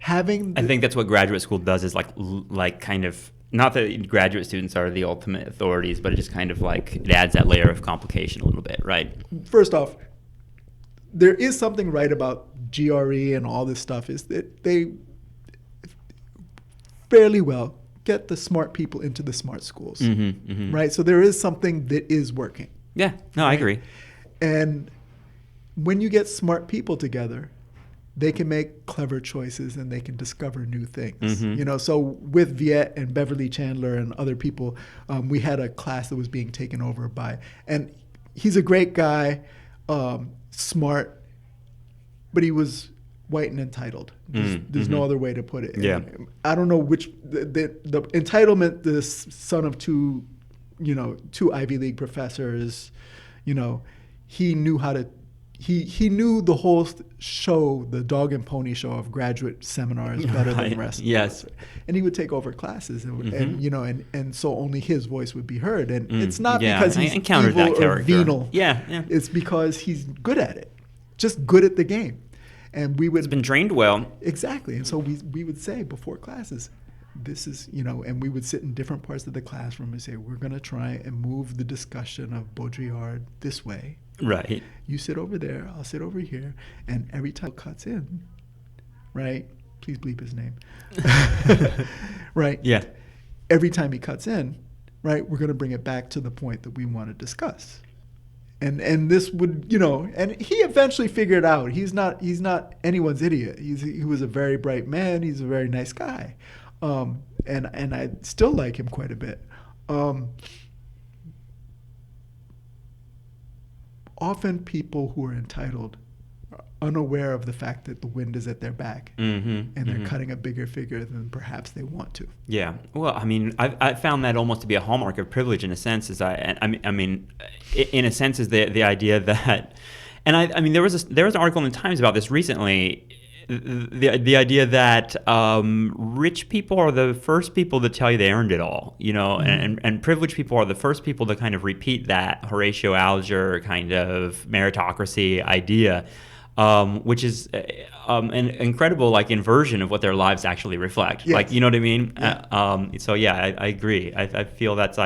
I think that's what graduate school does, is like kind of, not that graduate students are the ultimate authorities, but it just kind of like it adds that layer of complication a little bit, right? First off, there is something right about GRE and all this stuff, is that they fairly well get the smart people into the smart schools, right? So there is something that is working. Yeah, no, right? I agree. And when you get smart people together, they can make clever choices and they can discover new things. So with Viet and Beverly Chandler and other people, we had a class that was being taken over by, and he's a great guy, smart, but he was white and entitled. There's no other way to put it. Yeah. And I don't know which, the entitlement, the son of two Ivy League professors, he knew how to, he knew the whole show, the dog and pony show of graduate seminars better than the rest. Yes. And he would take over classes, and so only his voice would be heard. And it's not because he's encountered evil that character. or venal. Yeah. It's because he's good at it, just good at the game. And we would. It's been trained well. Exactly. And so we would say before classes, this is, and we would sit in different parts of the classroom and say, we're going to try and move the discussion of Baudrillard this way. Right. You sit over there, I'll sit over here, and every time it cuts in, right? Please bleep his name. Right? Yeah. Every time he cuts in, right, we're going to bring it back to the point that we want to discuss. And this would, and he eventually figured out he's not anyone's idiot. He was a very bright man. He's a very nice guy, and I still like him quite a bit. Often people who are entitled are unaware of the fact that the wind is at their back, and they're cutting a bigger figure than perhaps they want to. Yeah. Well, I mean, I found that almost to be a hallmark of privilege in a sense. In a sense, is the idea that, and I mean, there was an article in the Times about this recently. The idea that rich people are the first people to tell you they earned it all, and privileged people are the first people to kind of repeat that Horatio Alger kind of meritocracy idea, which is an incredible inversion of what their lives actually reflect. Yes. You know what I mean? Yeah. I agree. I feel that's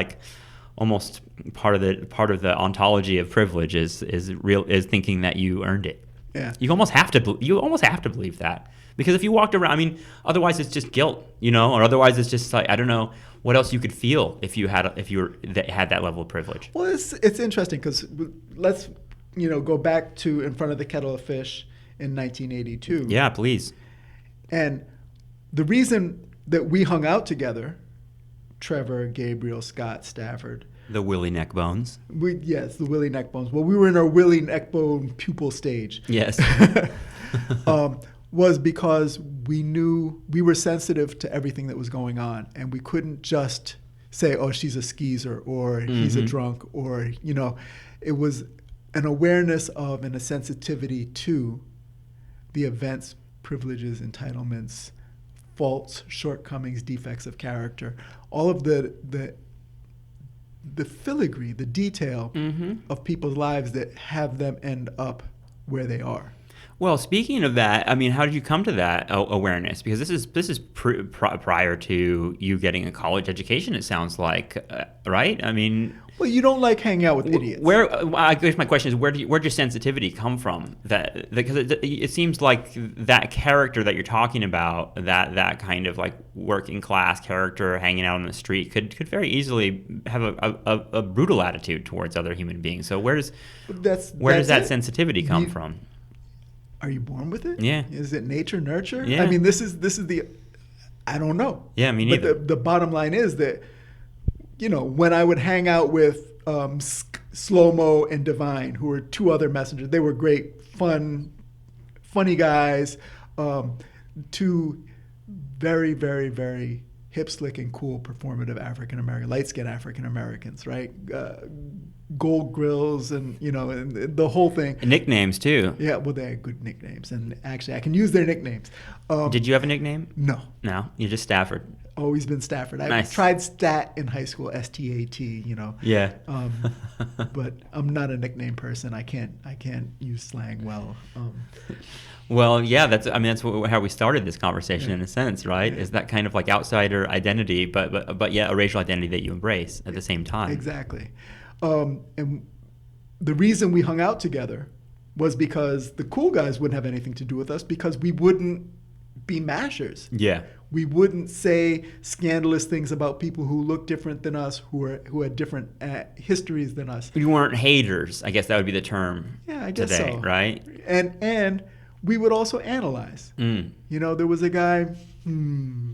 almost part of the ontology of privilege is thinking that you earned it. Yeah. You almost have to believe that, because if you walked around, otherwise it's just guilt, or otherwise it's just I don't know what else you could feel if you had that level of privilege. Well, it's interesting because let's go back to In Front of the Kettle of Fish in 1982. Yeah, please. And the reason that we hung out together, Trevor, Gabriel, Scott, Stafford. The Willie Neckbones. Yes, the Willie Neckbones. Well, we were in our Willie Neckbone pupil stage. Yes. Was because we knew we were sensitive to everything that was going on, and we couldn't just say, "Oh, she's a skeezer," or "He's a drunk," or it was an awareness of and a sensitivity to the events, privileges, entitlements, faults, shortcomings, defects of character, all of the filigree, the detail of people's lives that have them end up where they are. Well, speaking of that, how did you come to that awareness? Because this is prior to you getting a college education, it sounds like, right? Well, you don't like hanging out with idiots. I guess my question is, where'd your sensitivity come from? Because it seems like that character that you're talking about, that kind of working class character hanging out on the street, could very easily have a brutal attitude towards other human beings. So where does that sensitivity come from? Are you born with it? Yeah. Is it nature, nurture? Yeah. This is the, I don't know. Yeah, me neither. But the bottom line is that, when I would hang out with Slow-Mo and Divine, who were two other messengers, they were great, funny guys, two very, very, very hip, slick, and cool performative African-American, light-skinned African-Americans, right? Gold grills and the whole thing. And nicknames too. Yeah, well, they had good nicknames, and actually I can use their nicknames. Did you have a nickname? No, you're just Stafford. Always been Stafford. I Nice. tried Stat in high school, STAT. Yeah. But I'm not a nickname person. I can't use slang well. Well, yeah, that's how we started this conversation in a sense, right? Yeah. Is that kind of outsider identity, but yeah, a racial identity that you embrace at the same time. Exactly. And the reason we hung out together was because the cool guys wouldn't have anything to do with us, because we wouldn't be mashers. Yeah. We wouldn't say scandalous things about people who look different than us, who had different histories than us. You weren't haters. I guess that would be the term. Yeah, I guess today, so. Right? And we would also analyze. There was a guy. I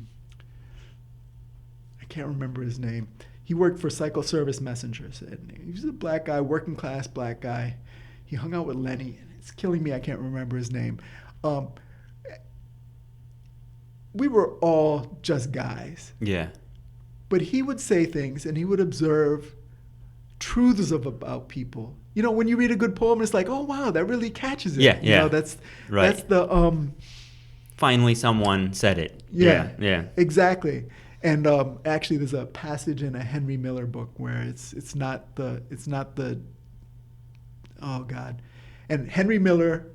can't remember his name. He worked for Cycle Service Messengers. He was a black guy, working class black guy. He hung out with Lenny. It's killing me. I can't remember his name. We were all just guys. Yeah. But he would say things, and he would observe truths about people. When you read a good poem, it's like, oh wow, that really catches it. Yeah. That's right. That's the finally someone said it. Yeah. Exactly. And actually, there's a passage in a Henry Miller book where it's not the oh God, and Henry Miller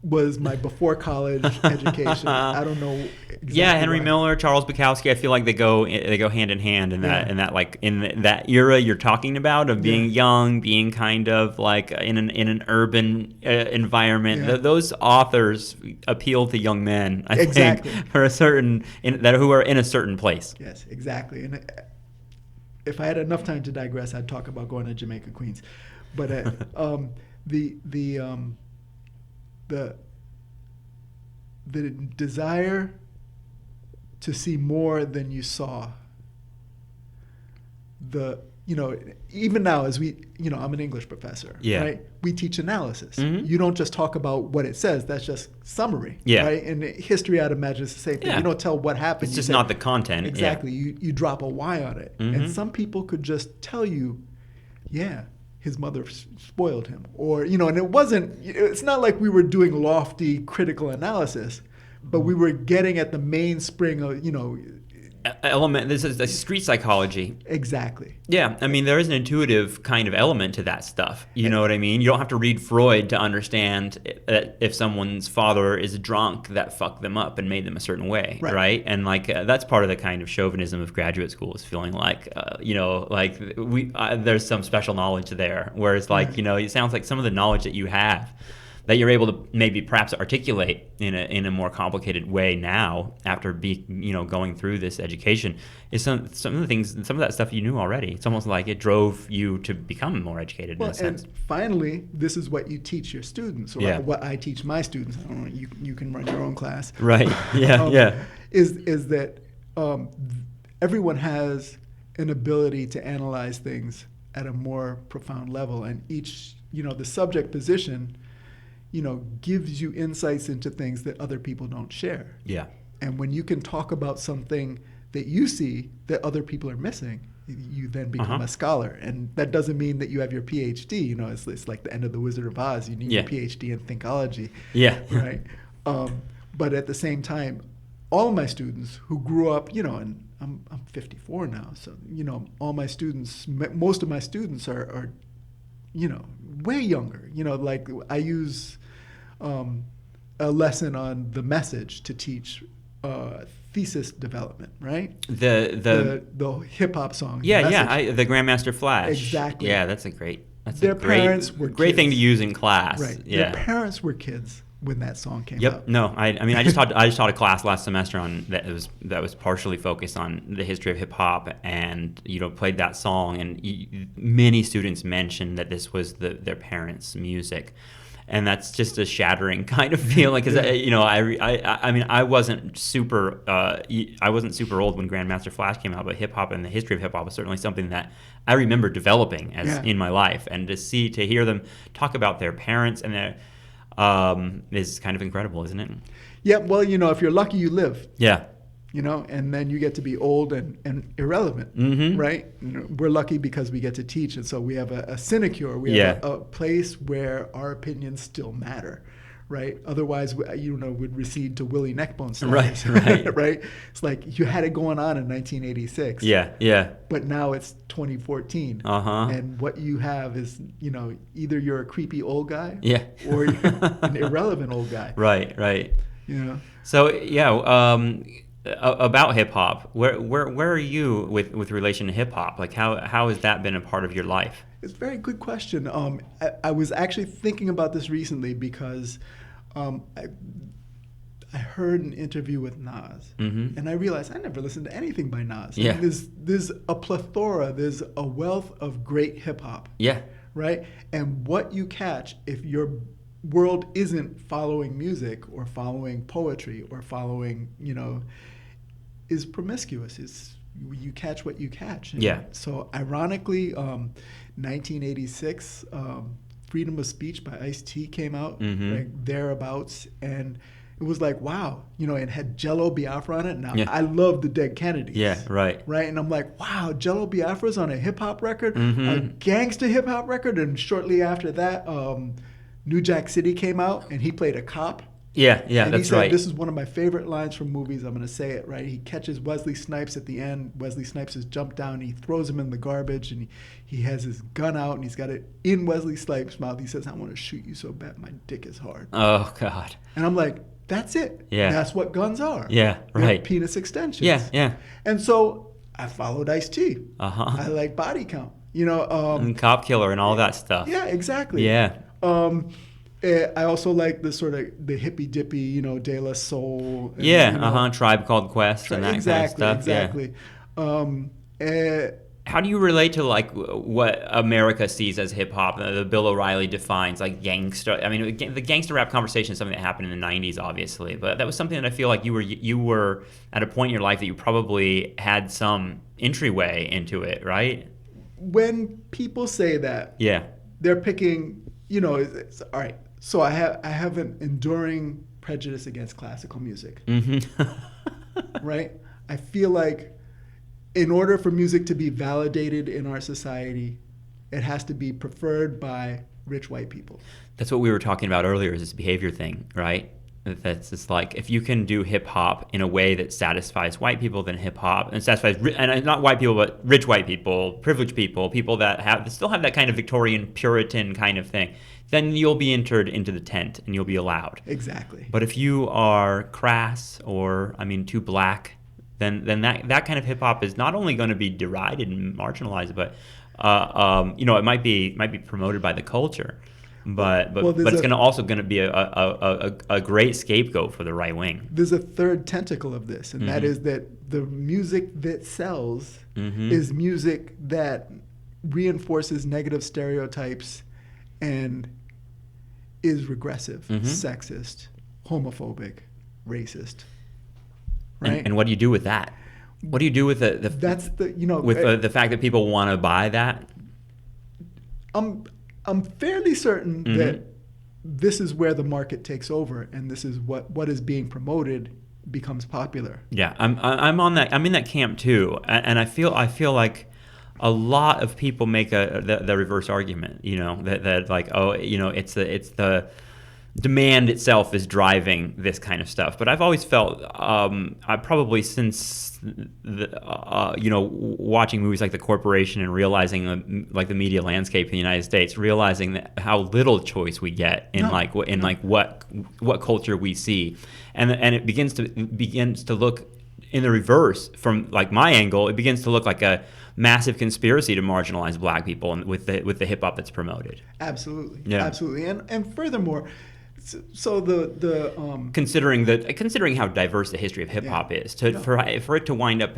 was my before college education. I don't know. Exactly Henry why. Miller, Charles Bukowski. I feel like they go hand in hand in that era you're talking about of being young, being kind of in an urban environment. Yeah. Those authors appeal to young men, I Exactly. think, for who are in a certain place. Yes, exactly. And if I had enough time to digress, I'd talk about going to Jamaica, Queens. But the desire to see more than you saw. Even now, as I'm an English professor, right? We teach analysis. Mm-hmm. You don't just talk about what it says. That's just summary, Yeah. right? And history, I'd imagine, is the same thing. Yeah. You don't tell what happened. It's just not the content. Exactly. You drop a Y on it. Mm-hmm. And some people could just tell you, yeah, his mother spoiled him. Or, and it's not like we were doing lofty critical analysis, but we were getting at the mainspring of, element. This is the street psychology. Exactly. Yeah, I mean, there is an intuitive kind of element to that stuff. You know what I mean? You don't have to read Freud to understand that if someone's father is drunk, that fucked them up and made them a certain way, right? And that's part of the kind of chauvinism of graduate school, is feeling like, there's some special knowledge there. Whereas, it sounds like some of the knowledge that you have, that you're able to maybe perhaps articulate in a more complicated way now after going through this education, is some of that stuff you knew already. It's almost like it drove you to become more educated in a sense. And finally, this is what you teach your students, or what I teach my students. I don't know, you can run your own class. Right. Yeah. Is that everyone has an ability to analyze things at a more profound level, and each, the subject position, gives you insights into things that other people don't share. Yeah. And when you can talk about something that you see that other people are missing, you then become a scholar. And that doesn't mean that you have your PhD. It's like the end of the Wizard of Oz. You need your PhD in thinkology. Yeah. Right. But at the same time, all of my students who grew up, and I'm 54 now, so all my students, most of my students are way younger. I use a lesson on the message to teach thesis development, right? The hip hop song. The Grandmaster Flash. Exactly. Yeah, that's a great great thing to use in class. Right. Yeah. Their parents were kids when that song came out. Yep. No, I just taught a class last semester on that was partially focused on the history of hip hop, and played that song, and many students mentioned that this was their parents' music. And that's just a shattering kind of feeling, because I wasn't super old when Grandmaster Flash came out, but hip hop and the history of hip hop was certainly something that I remember developing in my life, and to hear them talk about their parents and their is kind of incredible, isn't it? Yeah. Well, if you're lucky, you live. Yeah. And then you get to be old and irrelevant, right? We're lucky because we get to teach, and so we have a sinecure. We have a place where our opinions still matter, right? Otherwise, we'd recede to Willie Neckbone stories, right? Right? It's like you had it going on in 1986. Yeah. But now it's 2014, and what you have is, either you're a creepy old guy, or you're an irrelevant old guy. Right. So about hip hop, where are you with relation to hip hop? Like how has that been a part of your life? It's a very good question. I was actually thinking about this recently because I heard an interview with Nas, and I realized I never listened to anything by Nas. Yeah. There's a plethora, there's a wealth of great hip hop. Yeah. Right? And what you catch if your world isn't following music or following poetry or following, is promiscuous. You catch what you catch. And so ironically, 1986, Freedom of Speech by Ice-T came out, thereabouts, and it was like, wow, it had Jello Biafra on it. Now, I love the Dead Kennedys. Yeah, right. And I'm like, wow, Jello Biafra's on a hip-hop record, a gangster hip-hop record, and shortly after that, New Jack City came out, and he played a cop. Yeah, and that's right. This is one of my favorite lines from movies. I'm going to say it right. He catches Wesley Snipes at the end. Wesley Snipes has jumped down. And he throws him in the garbage, and he has his gun out, and he's got it in Wesley Snipes' mouth. He says, "I want to shoot you so bad, my dick is hard." Oh God! And I'm like, that's it. Yeah, that's what guns are. Yeah, right. They're penis extensions. Yeah. And so I followed Ice-T. I like Body Count. And Cop Killer and all that stuff. Yeah, exactly. Yeah. I also like the sort of the hippy dippy, De La Soul. And, Tribe Called Quest and that kind of stuff. Exactly. how do you relate to like what America sees as hip hop? The Bill O'Reilly defines like gangster. I mean, the gangster rap conversation is something that happened in the '90s, obviously, but that was something that I feel like you were at a point in your life that you probably had some entryway into it, right? When people say that, Yeah. they're picking. All right. So I have an enduring prejudice against classical music, right? I feel like in order for music to be validated in our society, it has to be preferred by rich white people. That's what we were talking about earlier, is this behavior thing, right? That's just like, if you can do hip hop in a way that satisfies white people, then hip hop, and satisfies, and not white people, but rich white people, privileged people, people that still have that kind of Victorian Puritan kind of thing, then you'll be entered into the tent and you'll be allowed. Exactly. But if you are crass or, too black, then that kind of hip hop is not only going to be derided and marginalized, but it might be promoted by the culture, but it's going to be a great scapegoat for the right wing. There's a third tentacle of this, and that is that the music that sells is music that reinforces negative stereotypes and is regressive, sexist, homophobic, racist. Right? And what do you do with that? What do you do with the fact that people want to buy that? I'm fairly certain that this is where the market takes over, and this is what is being promoted becomes popular. Yeah, I'm on that. I'm in that camp too, and I feel like a lot of people make the reverse argument. That like, it's the demand itself is driving this kind of stuff. But I've always felt, I probably since watching movies like The Corporation and realizing like the media landscape in the United States, realizing that how little choice we get in what culture we see, and it begins to look in the reverse from like my angle. It begins to look like a massive conspiracy to marginalize black people with the hip hop that's promoted. Absolutely, yeah, absolutely, and furthermore. So the considering how diverse the history of hip hop is, for it to wind up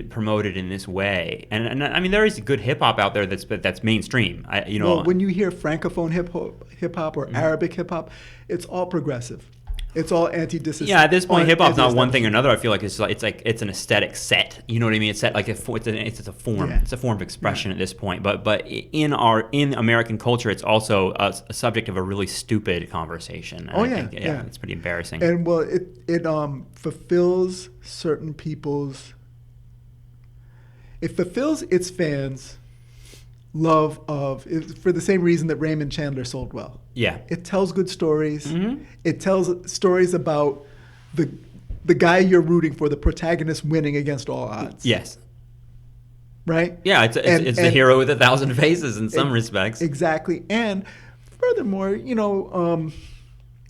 promoted in this way, and there is good hip hop out there that's mainstream. Well, when you hear francophone hip hop or Arabic hip hop, it's all progressive. It's all anti-dissident. Yeah, at this point, hip hop's not one thing or another. I feel like it's an aesthetic set. You know what I mean? It's set like it's a form. Yeah. It's a form of expression at this point. But in American culture, it's also a subject of a really stupid conversation. And I think it's pretty embarrassing. And well, it fulfills certain people's. It fulfills its fans' love of, for the same reason that Raymond Chandler sold well. Yeah. It tells good stories. It tells stories about the guy you're rooting for, the protagonist winning against all odds. Yes. Right? Yeah, it's the hero with 1,000 faces in some respects. Exactly. And furthermore,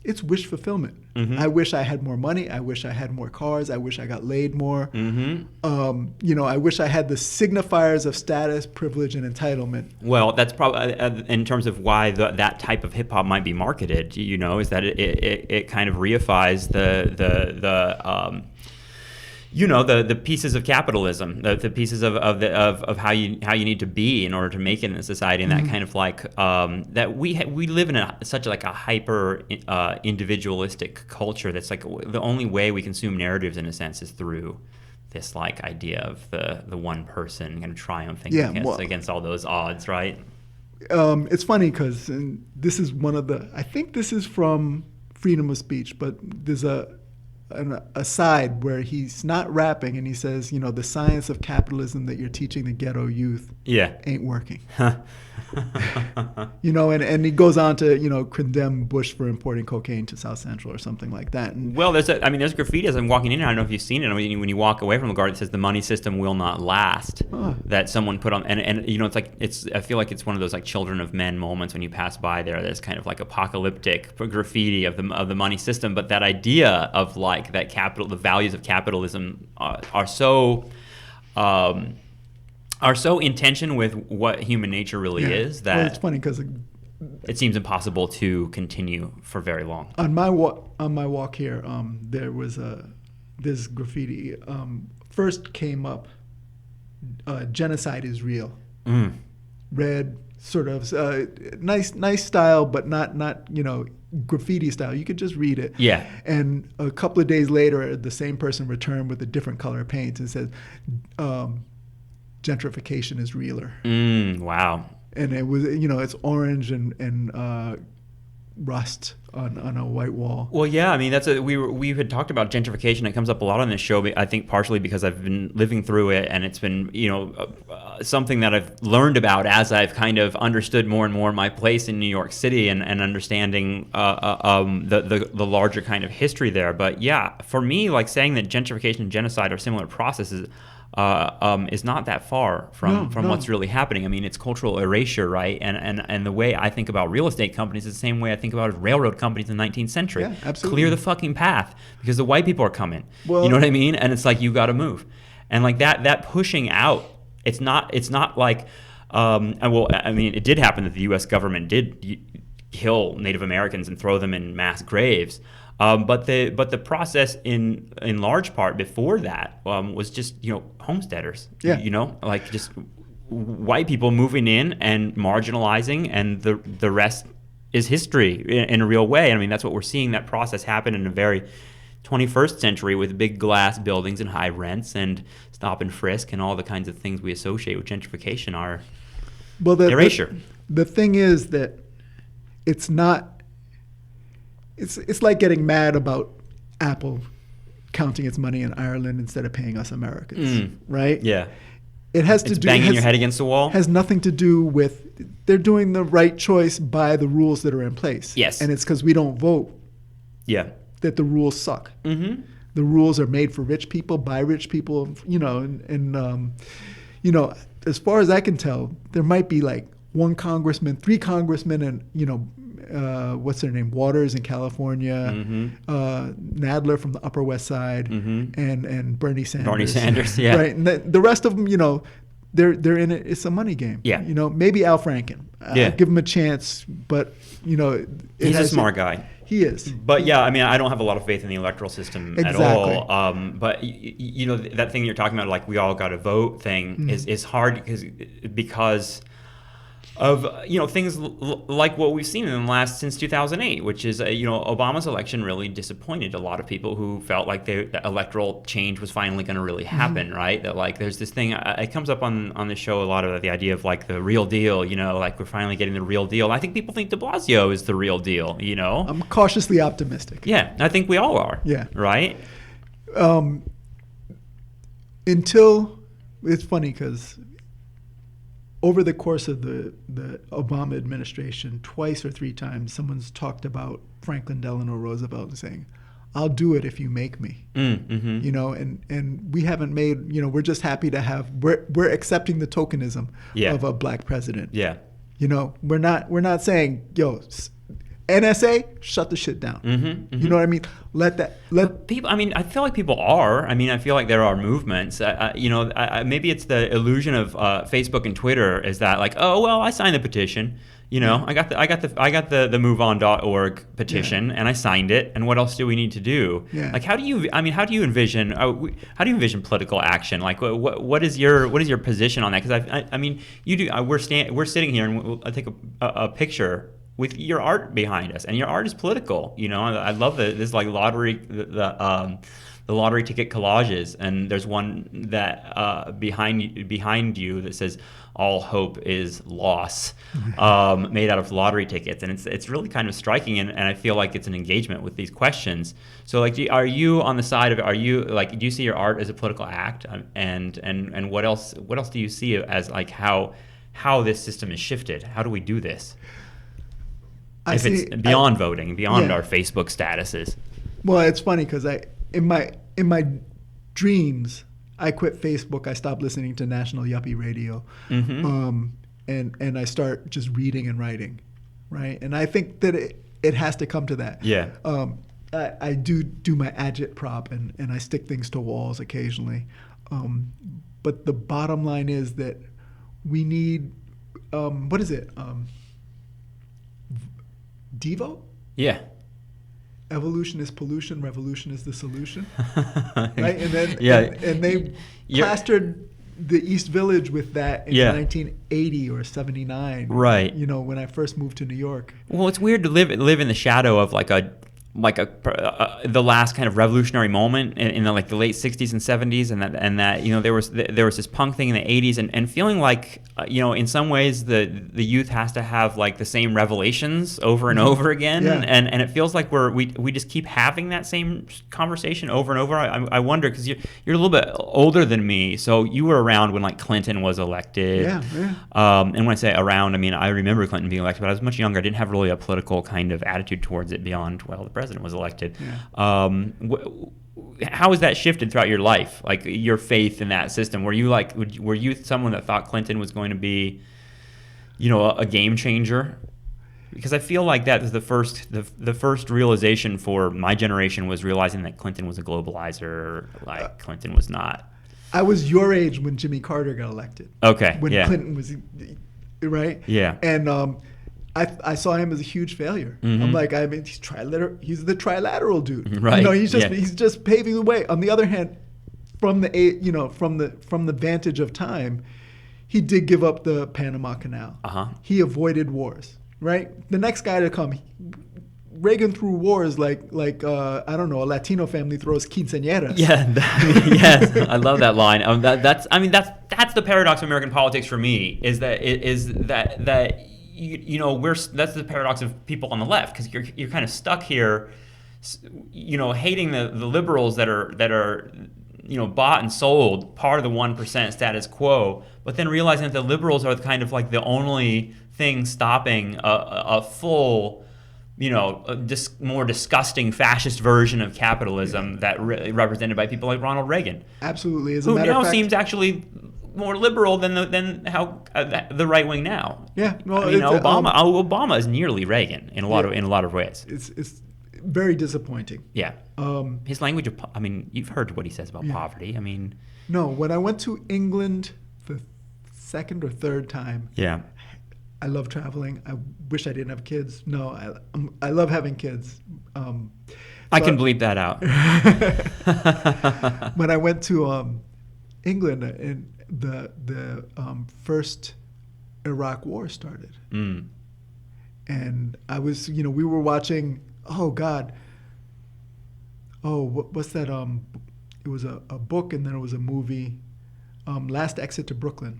it's wish fulfillment. I wish I had more money. I wish I had more cars. I wish I got laid more. I wish I had the signifiers of status, privilege, and entitlement. Well, that's probably in terms of why that type of hip hop might be marketed. Is that it kind of reifies the pieces of capitalism, the pieces of how you need to be in order to make it in a society, and that kind of like that we live in such like a hyper individualistic culture that's like the only way we consume narratives in a sense is through this like idea of the one person kind of triumphing against all those odds, right? It's funny because this is I think this is from Freedom of Speech, but there's an aside where he's not rapping and he says, the science of capitalism that you're teaching the ghetto youth ain't working. And he goes on to, condemn Bush for importing cocaine to South Central or something like that. And well, there's graffiti as I'm walking in. I don't know if you've seen it. When you walk away from LaGuardia, it says the money system will not last. That someone put on, and I feel like it's one of those like children of men moments when you pass by there. There's kind of like apocalyptic graffiti of the money system, but that idea of like that the values of capitalism are so in tension with what human nature really is that it's funny because it seems impossible to continue for very long. On my walk here, there was this graffiti first came up genocide is real. Mm. Red, sort of nice style, but not graffiti style. You could just read it. Yeah. And a couple of days later, the same person returned with a different color paint and said, gentrification is realer. Wow. And it was, it's orange and rust on a white wall. Well, yeah, I mean, we had talked about gentrification. It comes up a lot on this show, I think partially because I've been living through it, and it's been, something that I've learned about as I've kind of understood more and more my place in New York City and understanding the larger kind of history there. But yeah, for me, like saying that gentrification and genocide are similar processes is not that far from what's really happening. I mean, it's cultural erasure, right? And the way I think about real estate companies is the same way I think about railroad companies in the 19th century. Yeah, absolutely. Clear the fucking path because the white people are coming. Well, you know what I mean? And it's like, you got to move. And like that pushing out, it's not like, well, I mean, it did happen that the U.S. government did kill Native Americans and throw them in mass graves. But the process in large part before that was just homesteaders, like just white people moving in and marginalizing, and the rest is history in a real way. I mean, that's what we're seeing, that process happen in a very 21st century with big glass buildings and high rents and stop and frisk and all the kinds of things we associate with gentrification are erasure. The thing is that it's not. It's like getting mad about Apple counting its money in Ireland instead of paying us Americans, right? Yeah. It has to do banging your head against the wall. Has nothing to do with they're doing the right choice by the rules that are in place. Yes. And it's because we don't vote. Yeah. That the rules suck. Mm-hmm. The rules are made for rich people by rich people. As far as I can tell, there might be like one congressman, 3 congressmen, and what's their name? Waters in California, Nadler from the Upper West Side, and Bernie Sanders. Bernie Sanders, yeah. Right, and the rest of them, they're in it. It's a money game. Yeah. Maybe Al Franken. Yeah. Give him a chance, but he's a smart guy. He is. But yeah, I mean, I don't have a lot of faith in the electoral system at all. But that thing you're talking about, like we all got to vote thing, is hard because of things like what we've seen in the last since 2008, which is Obama's election really disappointed a lot of people who felt like the electoral change was finally going to really happen, right? That like there's this thing, it comes up on the show a lot of the idea of like the real deal, like we're finally getting the real deal. I think people think de Blasio is the real deal, I'm cautiously optimistic. Yeah, I think we all are. Yeah. Right? Until, it's funny because over the course of the Obama administration, twice or 3 times, someone's talked about Franklin Delano Roosevelt and saying, "I'll do it if you make me." And we haven't made. We're just happy to have. We're accepting the tokenism of a black president. Yeah. We're not saying, NSA, shut the shit down. You know what I mean? Let people. I mean, I feel like people are. I mean, I feel like there are movements. Maybe it's the illusion of Facebook and Twitter is that like, oh well, I signed the petition. I got the MoveOn.org petition and I signed it. And what else do we need to do? Yeah. Like, how do you envision? How do you envision political action? Like, what is your position on that? Because I mean, you do. We're sitting here and we'll take a picture with your art behind us, and your art is political. I love this like lottery, the lottery ticket collages, and there's one that behind you that says "All hope is loss," made out of lottery tickets, and it's really kind of striking, and I feel like it's an engagement with these questions. So like, are you on the side of it? Are you like, do you see your art as a political act, and what else do you see as like how this system is shifted? How do we do this? It's beyond voting, beyond our Facebook statuses. Well, it's funny because in my dreams, I quit Facebook. I stopped listening to national yuppie radio, and I start just reading and writing, right? And I think that it has to come to that. Yeah. I do my agitprop and I stick things to walls occasionally, but the bottom line is that we need what is it? Devo? Yeah. Evolution is pollution, revolution is the solution. Right? And then and they plastered the East Village with that in Yeah. 1980 or 79. Right. You know, when I first moved to New York. Well, it's weird to live in the shadow of the last kind of revolutionary moment in the, like the late 60s and 70s, and that you know there was this punk thing in the 80s, and feeling like you know, in some ways the youth has to have like the same revelations over and over again, Yeah. and it feels like we just keep having that same conversation over and over. I wonder, because you're a little bit older than me, so you were around when like Clinton was elected. Yeah. And when I say around, I mean I remember Clinton being elected, but I was much younger. I didn't have really a political kind of attitude towards it beyond, well, the president was elected. Yeah. How has that shifted throughout your life? Like your faith in that system? Were you someone that thought Clinton was going to be, you know, a game changer? Because I feel like that is the first realization for my generation, was realizing that Clinton was a globalizer. Like Clinton was not. I was your age when Jimmy Carter got elected. Okay. When yeah. Clinton was, right? Yeah. And I saw him as a huge failure. Mm-hmm. I'm like, I mean, he's the trilateral dude. Right. You know, he's Yeah. just paving the way. On the other hand, from the vantage of time, he did give up the Panama Canal. Uh-huh. He avoided wars. Right. The next guy to come, Reagan threw wars like I don't know, a Latino family throws quinceañeras. Yeah, yes, I love that line. That's the paradox of American politics for me. Is that you know, that's the paradox of people on the left, because you're kind of stuck here, you know, hating the liberals that are you know, bought and sold, part of the 1% status quo, but then realizing that the liberals are kind of like the only thing stopping a full, you know, more disgusting fascist version of capitalism that represented by people like Ronald Reagan. Absolutely. As a who matter now of fact, seems actually more liberal than how the right wing now. Yeah, well, I mean, Obama is nearly Reagan in a lot of ways. It's very disappointing. Yeah. His language of, I mean, you've heard what he says about poverty. I mean, no, when I went to England the second or third time, yeah. I love traveling. I wish I didn't have kids. No, I love having kids. I can bleep that out. When I went to England, and the first Iraq War started, and I was, you know, we were watching. Oh God. Oh, what's that? It was a book, and then it was a movie. Last Exit to Brooklyn.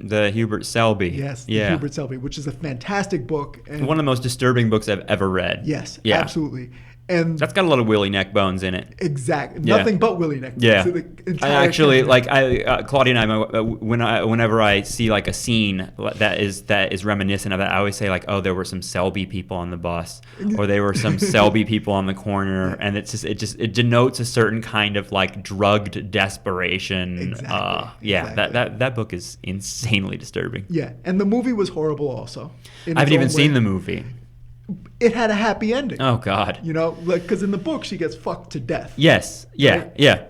The Hubert Selby. Yes, the yeah. Hubert Selby, which is a fantastic book. And one of the most disturbing books I've ever read. Yes, yeah. Absolutely. And that's got a lot of Willie neck bones in it. Exactly. Yeah. Nothing but Willie neck bones. Yeah. So the entire I actually campaign. Claudia and I, whenever I see like a scene that is reminiscent of that, I always say like, oh, there were some Selby people on the bus, or there were some Selby people on the corner, and it denotes a certain kind of like drugged desperation. Exactly. Yeah. Exactly. That book is insanely disturbing. Yeah, and the movie was horrible also. I haven't even seen the movie. It had a happy ending. Oh God. You know, like, because in the book she gets fucked to death. Yes. Yeah. Right? Yeah.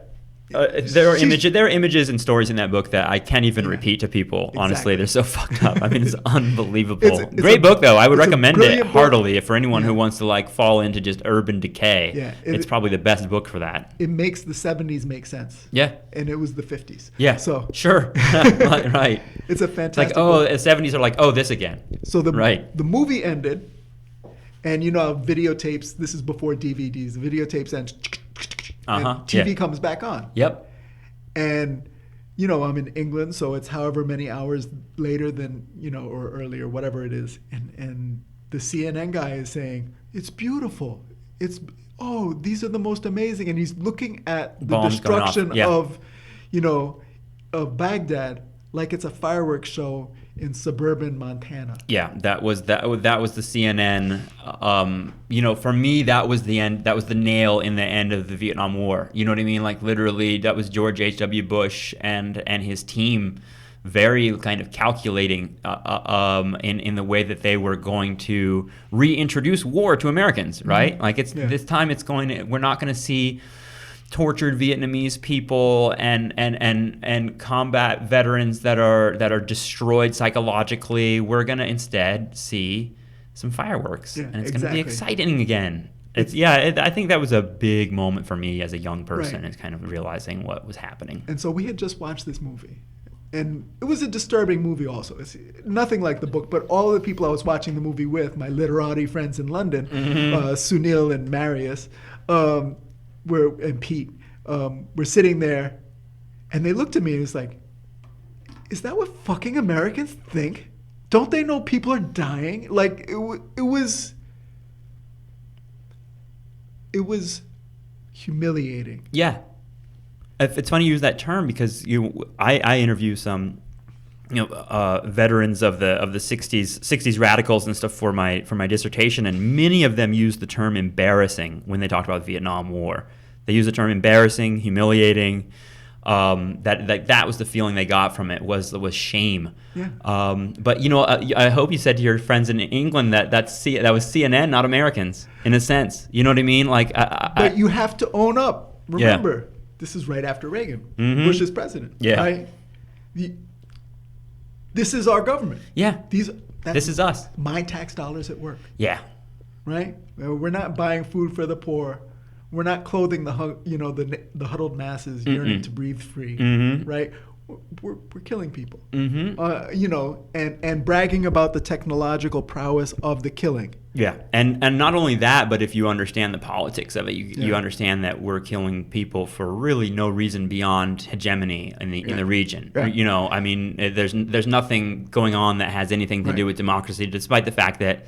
There are images and stories in that book that I can't even repeat to people. Exactly. Honestly, they're so fucked up. I mean, it's unbelievable. It's Great book though. I would recommend it book. heartily for anyone who wants to like fall into just urban decay. Yeah, it's probably the best book for that. It makes the 70s make sense. Yeah. And it was the 50s. Yeah. So sure. Right. It's a fantastic. Like, oh, book. the 70s are like, oh, this again. So the movie ended, and you know, videotapes. This is before DVDs. The videotapes end. And TV comes back on. Yep. And, you know, I'm in England, so it's however many hours later than, you know, or earlier, whatever it is. And the CNN guy is saying, it's beautiful. These are the most amazing. And he's looking at the Bombs destruction yeah. of, you know, of Baghdad like it's a fireworks show in suburban Montana. Yeah, that was the CNN. You know, for me, that was the end. That was the nail in the end of the Vietnam War. You know what I mean? Like literally, that was George H.W. Bush and his team, very kind of calculating in the way that they were going to reintroduce war to Americans. Right? Mm-hmm. Like this time, we're not going to see tortured Vietnamese people and combat veterans that are destroyed psychologically. We're gonna instead see some fireworks, and it's gonna be exciting again. I think that was a big moment for me as a young person, is kind of realizing what was happening. And so we had just watched this movie, and it was a disturbing movie also. It's nothing like the book, but all the people I was watching the movie with, my literati friends in London, Sunil and Marius, and Pete, were sitting there, and they looked at me and it's like, is that what fucking Americans think? Don't they know people are dying? Like, it was humiliating. Yeah. It's funny you use that term because I interview some veterans of the 60s radicals and stuff for my dissertation, and many of them use the term embarrassing when they talked about the Vietnam War. They use the term embarrassing, humiliating. That was the feeling they got from it was shame. Yeah. But I hope you said to your friends in England that was CNN, not Americans, in a sense. You know what I mean? Like, but you have to own up. Remember, this is right after Reagan. Bush is president. Yeah. Right? This is our government. Yeah. This is us. My tax dollars at work. Yeah. Right? We're not buying food for the poor. We're not clothing the huddled masses yearning to breathe free. Right? We're killing people. And bragging about the technological prowess of the killing. Yeah, and not only that, but if you understand the politics of it, you understand that we're killing people for really no reason beyond hegemony in the region. Right. I mean, there's nothing going on that has anything to do with democracy, despite the fact that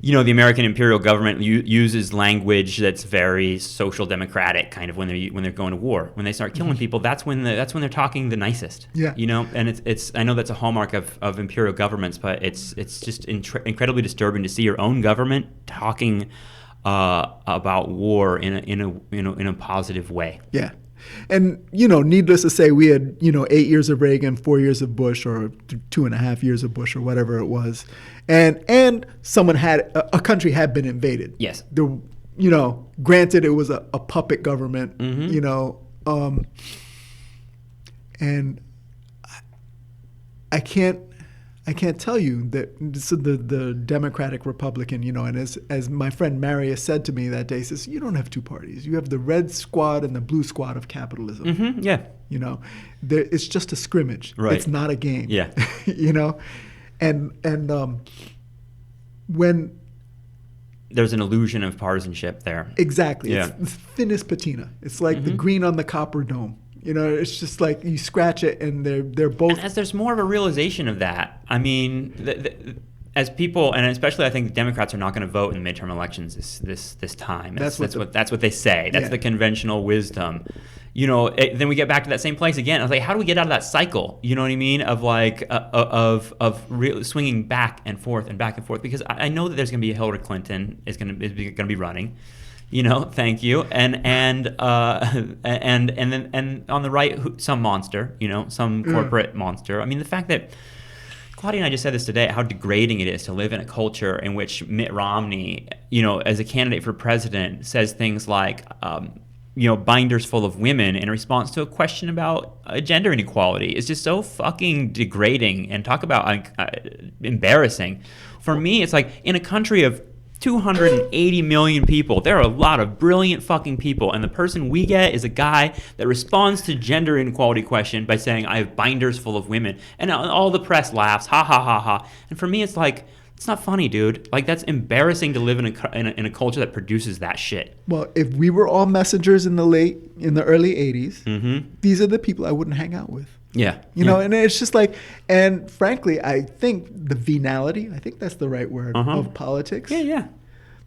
the American imperial government uses language that's very social democratic, kind of when they're going to war. When they start killing people, that's when they're talking the nicest. Yeah. And it's I know that's a hallmark of imperial governments, but it's just incredibly disturbing to see your own government talking about war in a positive way. Yeah. And, needless to say, we had, 8 years of Reagan, 4 years of Bush, or 2.5 years of Bush, or whatever it was. And a country had been invaded. Yes. Granted, it was a puppet government, and I can't tell you that the Democratic Republican, and as my friend Marius said to me that day, he says, you don't have two parties. You have the red squad and the blue squad of capitalism. Yeah. It's just a scrimmage. Right. It's not a game. Yeah. And when there's an illusion of partisanship there. Exactly. Yeah. It's finis patina. It's like the green on the copper dome. It's just like you scratch it and they're both. And as there's more of a realization of that, I mean, as people, and especially I think Democrats are not going to vote in the midterm elections this time. That's what they say. That's the conventional wisdom. Then we get back to that same place again. I was like, how do we get out of that cycle? You know what I mean? Of like swinging back and forth and back and forth. Because I know that there's going to be a Hillary Clinton is going to be running. Thank you, and then on the right, some monster, some corporate monster. I mean, the fact that Claudia and I just said this today, how degrading it is to live in a culture in which Mitt Romney, as a candidate for president, says things like, binders full of women in response to a question about gender inequality is just so fucking degrading, and talk about embarrassing. For me, it's like in a country of 280 million people. There are a lot of brilliant fucking people, and the person we get is a guy that responds to gender inequality question by saying, I have binders full of women. And all the press laughs, ha ha ha ha. And for me, it's like, it's not funny, dude. Like, that's embarrassing to live in a culture that produces that shit. Well, if we were all messengers in the early 80s, these are the people I wouldn't hang out with. Yeah. And it's just like, and frankly, I think the venality, I think that's the right word, of politics. Yeah.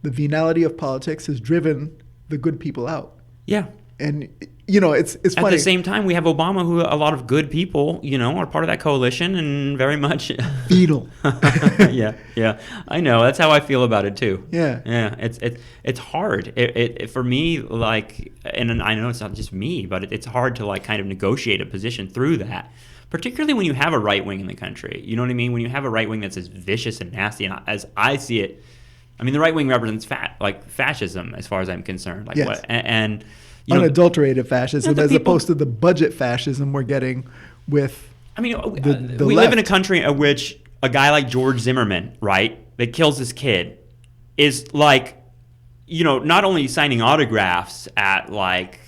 The venality of politics has driven the good people out. Yeah. And, it's funny. At the same time, we have Obama, who a lot of good people, are part of that coalition and very much. Beetle. Yeah. I know. That's how I feel about it, too. Yeah. Yeah. It's hard. It for me, like, and I know it's not just me, but it's hard to, like, kind of negotiate a position through that. Particularly when you have a right wing in the country. You know what I mean? When you have a right wing that's as vicious and nasty, and as I see it, I mean, the right wing represents fascism, as far as I'm concerned. Like, yes. What? And unadulterated fascism, as people, opposed to the budget fascism we're getting with. I mean, the we left. live in a country in which a guy like George Zimmerman, right, that kills his kid, is like not only signing autographs at like,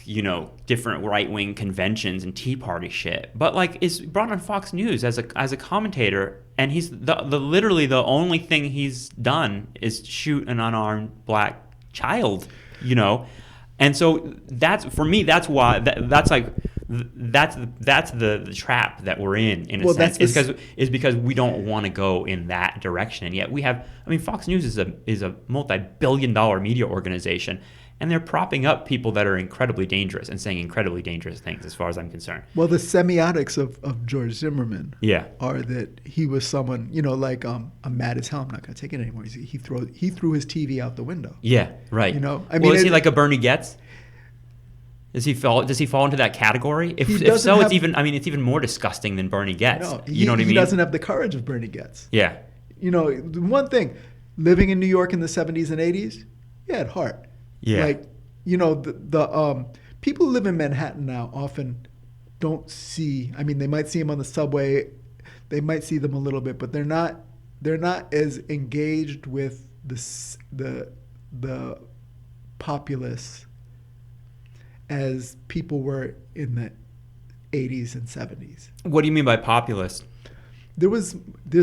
different right-wing conventions and Tea Party shit, but like is brought on Fox News as a commentator, and he's literally the only thing he's done is shoot an unarmed black child, and so that's for me. That's why that's the trap that we're in a sense. Is because we don't want to go in that direction, and yet we have. I mean, Fox News is a multi-billion-dollar media organization, and they're propping up people that are incredibly dangerous and saying incredibly dangerous things, as far as I'm concerned. Well, the semiotics of George Zimmerman are that he was someone, like I'm mad as hell. I'm not going to take it anymore. He threw his TV out the window. Yeah, right. Is he like a Bernie Getz? Does he fall into that category? If so, it's even more disgusting than Bernie Getz. No, what I mean? He doesn't have the courage of Bernie Getz. Yeah. The one thing, living in New York in the 70s and 80s, he had heart. Yeah. Like, the people who live in Manhattan now often don't see. I mean, they might see him on the subway, they might see them a little bit, but they're not as engaged with the populace as people were in the 80s and 70s. What do you mean by populist? There's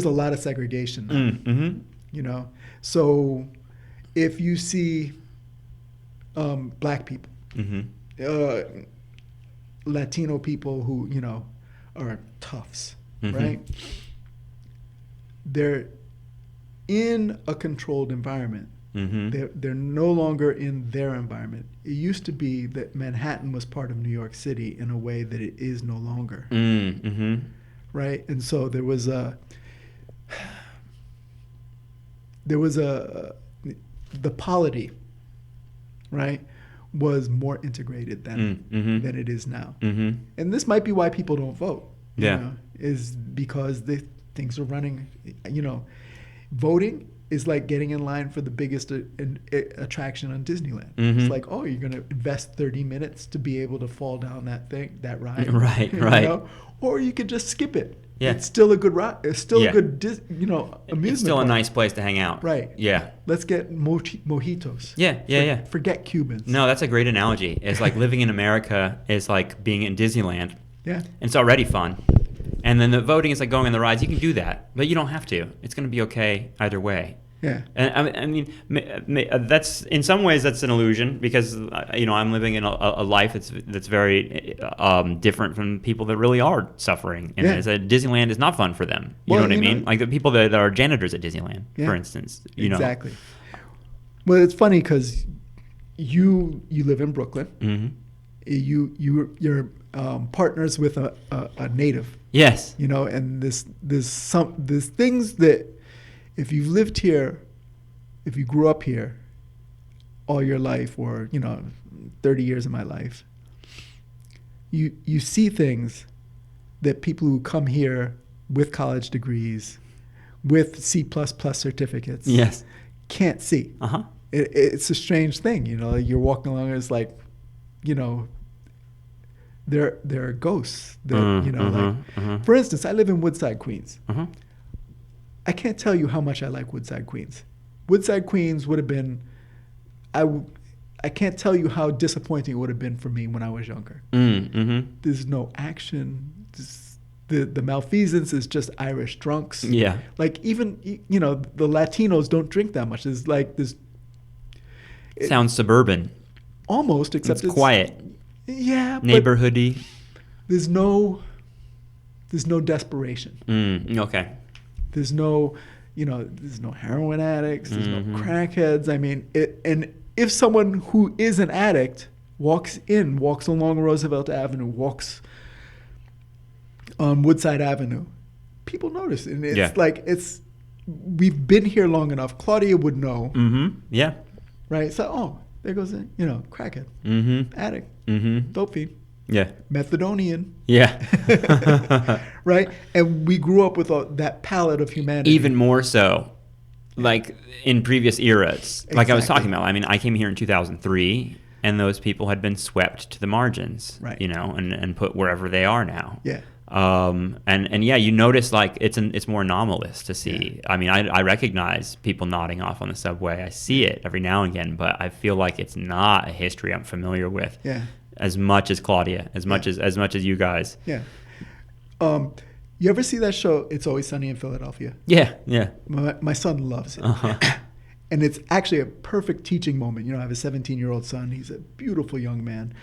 a lot of segregation now. Mm-hmm. So if you see black people, mm-hmm. Latino people who are toughs, mm-hmm. right? They're in a controlled environment. Mm-hmm. They're no longer in their environment. It used to be that Manhattan was part of New York City in a way that it is no longer. Mm-hmm. Right? And so there was the polity, right, was more integrated than it is now. Mm-hmm. And this might be why people don't vote. Yeah. Is because things are running, voting is like getting in line for the biggest attraction on Disneyland. Mm-hmm. It's like, you're going to invest 30 minutes to be able to fall down that ride. Right. Or you could just skip it. Yeah. It's still a good ride. It's still a good, amusement It's still park. a nice place to hang out. Right. Yeah. Let's get mojitos. Yeah. Forget Cubans. No, that's a great analogy. It's like living in America is like being in Disneyland. Yeah. And it's already fun. And then the voting is like going on the rides. You can do that, but you don't have to. It's going to be okay either way. Yeah. And I mean, that's in some ways that's an illusion because I'm living in a life that's very different from people that really are suffering. And Disneyland is not fun for them. You know what I mean? Like the people that are janitors at Disneyland, for instance. Exactly. Well, it's funny because you live in Brooklyn. Mm-hmm. You're partners with a native. Yes. And there's things that if you've lived here, if you grew up here all your life or 30 years of my life, you see things that people who come here with college degrees, with C++ certificates, can't see. Uh-huh. It's a strange thing, you're walking along and it's like, there are ghosts that, for instance, I live in Woodside, Queens. Uh-huh. I can't tell you how much I like Woodside, Queens. Woodside, Queens would have been, I can't tell you how disappointing it would have been for me when I was younger. Mm-hmm. There's no action. The malfeasance is just Irish drunks. Yeah. Like even, the Latinos don't drink that much. There's like this. Sounds suburban. Almost, except it's quiet. Yeah. Neighborhoody. There's no desperation. Okay. There's no heroin addicts. There's no crackheads. I mean, and if someone who is an addict walks along Roosevelt Avenue, walks on Woodside Avenue, people notice. And it's we've been here long enough. Claudia would know. Mm-hmm. Yeah. Right. So, there goes a crackhead, addict, dope fiend. Yeah. Methadonian. Yeah. Right? And we grew up with that palette of humanity. Even more so, like in previous eras. Like I was talking about. I mean, I came here in 2003, and those people had been swept to the margins, right? And put wherever they are now. Yeah. And yeah, you notice like it's more anomalous to see. I mean, I recognize people nodding off on the subway. I see it every now and again, but I feel like it's not a history I'm familiar with. Yeah. As much as Claudia, as much as you guys. Yeah. You ever see that show, It's Always Sunny in Philadelphia? Yeah, yeah. My son loves it. Uh-huh. And it's actually a perfect teaching moment. You know, I have a 17-year-old son. He's a beautiful young man.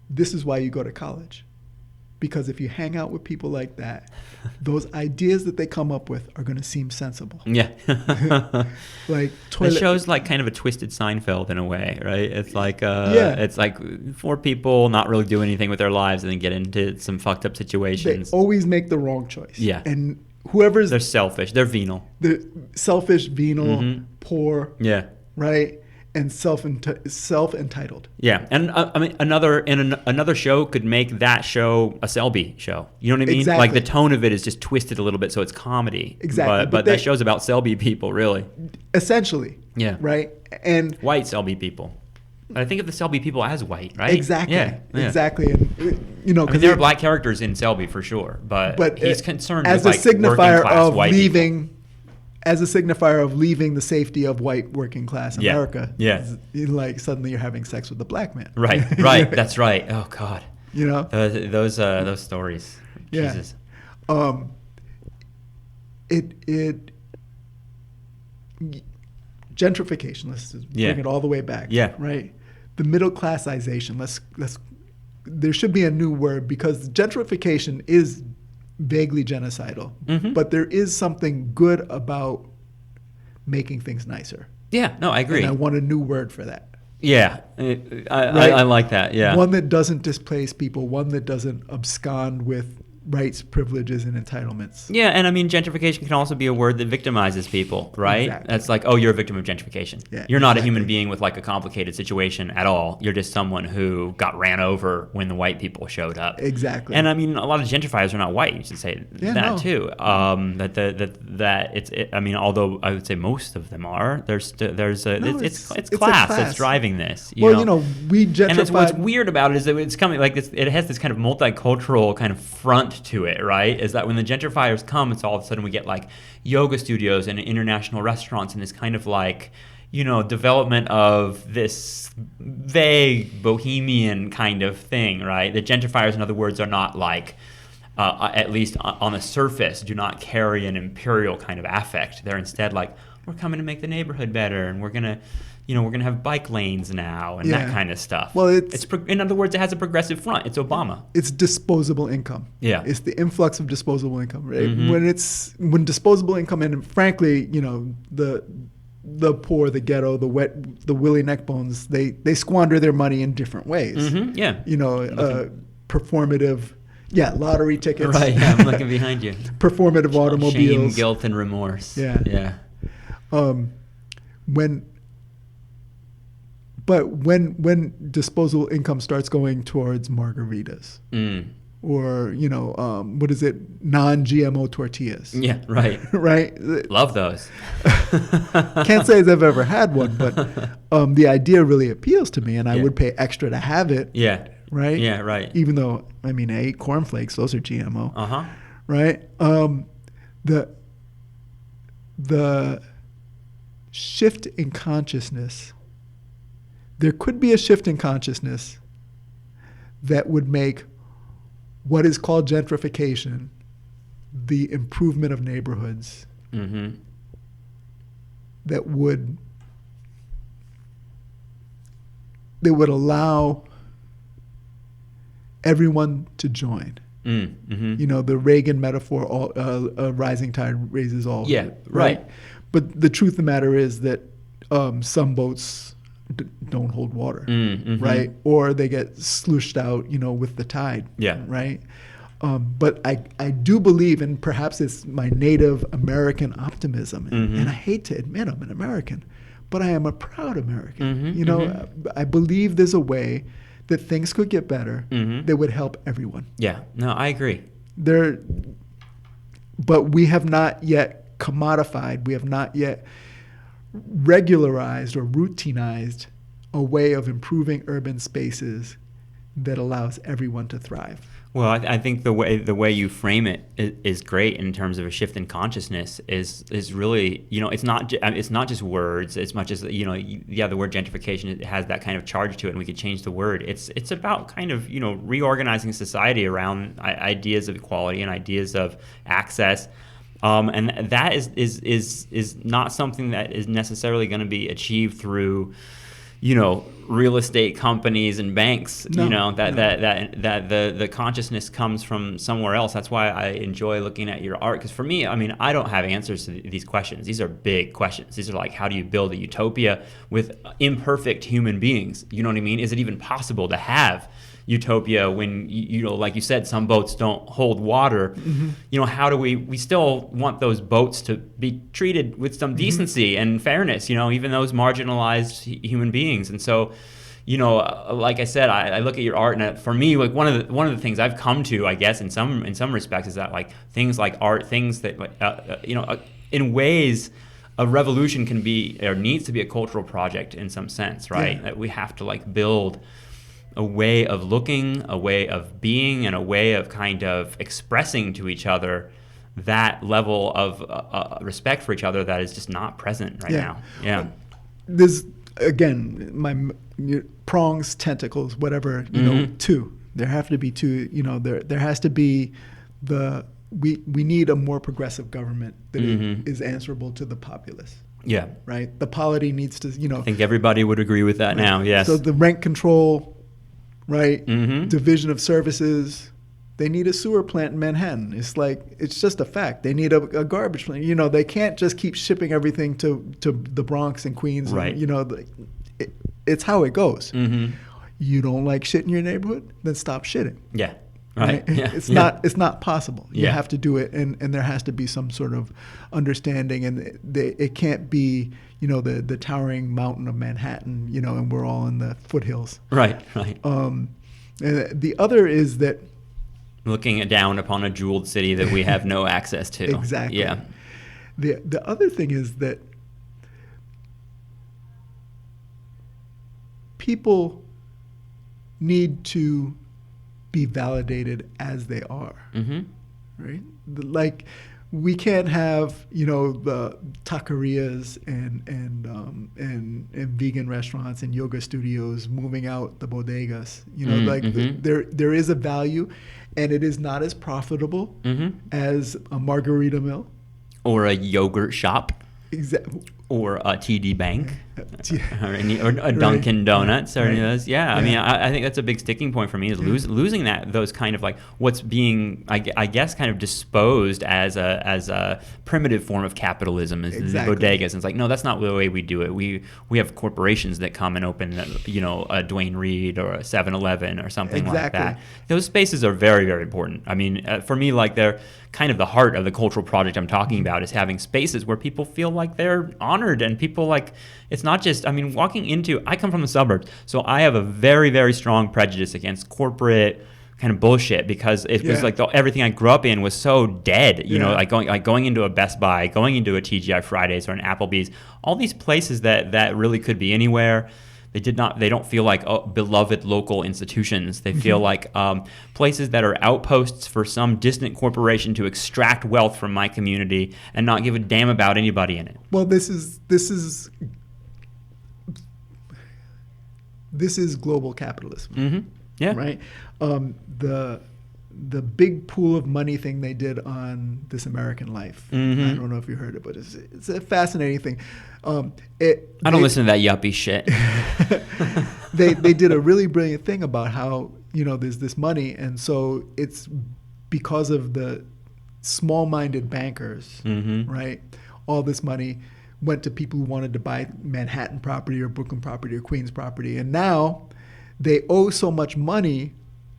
This is why you go to college. Because if you hang out with people like that, those ideas that they come up with are going to seem sensible. Yeah. Like The show's like kind of a twisted Seinfeld in a way, right? It's like it's like 4 people not really do anything with their lives and then get into some fucked up situations. They always make the wrong choice. Yeah. And they're selfish. They're venal. They're selfish, venal, poor. Yeah. Right? And self-entitled. Yeah, and I mean another show could make that show a Selby show. You know what I mean? Exactly. Like the tone of it is just twisted a little bit, so it's comedy. Exactly. But that show's about Selby people, really. Essentially. Yeah. Right. And white Selby people. I think of the Selby people as white, right? Exactly. Yeah. Exactly. And you know, I mean, there are black characters in Selby for sure, but he's concerned as with a signifier of white leaving. People. As a signifier of leaving the safety of white working class America, yeah. Like suddenly you're having sex with a black man. Right, that's right. Oh God, you know those stories. Yeah. Jesus. Gentrification. Let's just bring it all the way back. Yeah. Right. The middle classization. Let's. There should be a new word because gentrification is vaguely genocidal, but there is something good about making things nicer. Yeah, no, I agree. And I want a new word for that. Yeah, I like that, yeah. One that doesn't displace people, one that doesn't abscond with rights, privileges, and entitlements. Yeah, and I mean, gentrification can also be a word that victimizes people, right? Exactly. That's like, oh, you're a victim of gentrification. Yeah, you're not a human being with like a complicated situation at all. You're just someone who got ran over when the white people showed up. Exactly. And I mean, a lot of gentrifiers are not white. You should say too. I mean, although I would say most of them are. It's class that's driving this. You know, we gentrify. And what's weird about it is that it's coming like this. It has this kind of multicultural kind of front to it, right? Is that when the gentrifiers come, it's all of a sudden we get like yoga studios and international restaurants and this kind of like, you know, development of this vague bohemian kind of thing, right? The gentrifiers, in other words, are not like, at least on the surface, do not carry an imperial kind of affect. They're instead like, we're coming to make the neighborhood better and we're gonna have bike lanes now and that kind of stuff. Well, in other words, it has a progressive front. It's Obama. It's disposable income. Yeah. It's the influx of disposable income, right? When disposable income, and frankly, you know, the poor, the ghetto, the willy neck bones, they squander their money in different ways. Yeah. You know, performative. Yeah, lottery tickets. Right, yeah, I'm looking behind you. Performative automobiles. Shame, guilt, and remorse. Yeah. When disposable income starts going towards margaritas or, you know, what is it? Non-GMO tortillas. Yeah, right. Right? Love those. Can't say as I've ever had one, but the idea really appeals to me and I would pay extra to have it. Yeah. Right? Yeah, right. Even though, I mean, I ate cornflakes. Those are GMO. Uh-huh. Right? The shift in consciousness, there could be a shift in consciousness that would make what is called gentrification the improvement of neighborhoods that would allow everyone to join. You know, the Reagan metaphor, a rising tide raises all. Yeah, right. But the truth of the matter is that some boats don't hold water, right? Or they get slooshed out, you know, with the tide, right? But I do believe, and perhaps it's my native American optimism, and I hate to admit I'm an American, but I am a proud American. You know, I believe there's a way that things could get better that would help everyone. Yeah, no, I agree. But we have not yet commodified, we have not yet regularized or routinized a way of improving urban spaces that allows everyone to thrive. Well, I think the way you frame it is great in terms of a shift in consciousness. Is really, it's not just words as much as, the word gentrification, it has that kind of charge to it, and we could change the word. It's about kind of, reorganizing society around ideas of equality and ideas of access. And that is not something that is necessarily going to be achieved through, real estate companies and banks. That the consciousness comes from somewhere else. That's why I enjoy looking at your art, because for me, I don't have answers to these questions. These are big questions. These are like, how do you build a utopia with imperfect human beings? You know what I mean? Is it even possible to have utopia when, like you said, some boats don't hold water? How do we still want those boats to be treated with some decency and fairness, even those marginalized human beings? And so, like I said, I look at your art, and for me, like one of the things I've come to, I guess, in some respects, is that like things like art, things that in ways, a revolution can be, or needs to be, a cultural project in some sense, right? Yeah. That we have to like build a way of looking, a way of being, and a way of kind of expressing to each other that level of respect for each other that is just not present right now. Yeah. There's, again, my prongs, tentacles, whatever, two. There have to be two. There has to be we need a more progressive government that is answerable to the populace. Yeah. Right? The polity needs to, I think everybody would agree with that now, yes. So the rent control, right? Division of services. They need a sewer plant in Manhattan. It's just a fact. They need a garbage plant. They can't just keep shipping everything to the Bronx and Queens. Right. And, it's how it goes. You don't like shit in your neighborhood? Then stop shitting. Yeah. Right. Yeah. It's not possible. You have to do it, and there has to be some sort of understanding, and it can't be, the towering mountain of Manhattan, and we're all in the foothills. Right. And the other is that looking down upon a jeweled city that we have no access to. Exactly. Yeah. The other thing is that people need to be validated as they are, right? Like, we can't have the taquerias and vegan restaurants and yoga studios moving out the bodegas. There is a value, and it is not as profitable as a margarita mill or a yogurt shop. Exactly. Or a TD Bank, or a Dunkin' Donuts, or any of those. Yeah, I mean, I think that's a big sticking point for me, is losing those kind of like what's being, I guess, kind of disposed as a primitive form of capitalism, is the bodegas. And it's like, no, that's not the way we do it. We have corporations that come and open, a Duane Reade or a 7-Eleven or something like that. Those spaces are very, very important. I mean, for me, like, they're kind of the heart of the cultural project I'm talking about, is having spaces where people feel like they're honored, and people, like, it's not just, walking into, I come from the suburbs, so I have a very, very strong prejudice against corporate kind of bullshit, because it was like everything I grew up in was so dead, like going into a Best Buy, going into a TGI Fridays or an Applebee's, all these places that really could be anywhere. They don't feel like beloved local institutions. They feel like places that are outposts for some distant corporation to extract wealth from my community and not give a damn about anybody in it. Well, this is global capitalism. Yeah. Right. The big pool of money thing they did on This American Life. I don't know if you heard it, but it's a fascinating thing. I don't listen to that yuppie shit. They did a really brilliant thing about how, there's this money, and so it's because of the small-minded bankers, right? All this money went to people who wanted to buy Manhattan property or Brooklyn property or Queens property, and now they owe so much money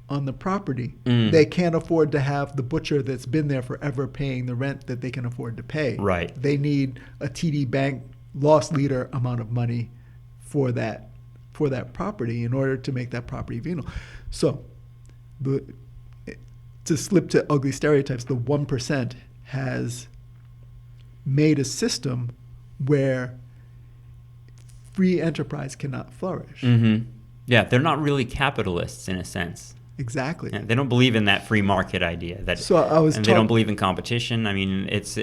on the property, they can't afford to have the butcher that's been there forever paying the rent that they can afford to pay. Right. They need a TD Bank loss leader amount of money for that property in order to make that property venal. So, to slip to ugly stereotypes, the 1% has made a system where free enterprise cannot flourish. Yeah, they're not really capitalists in a sense. Exactly. Yeah, they don't believe in that free market idea. And they don't believe in competition. I mean, it's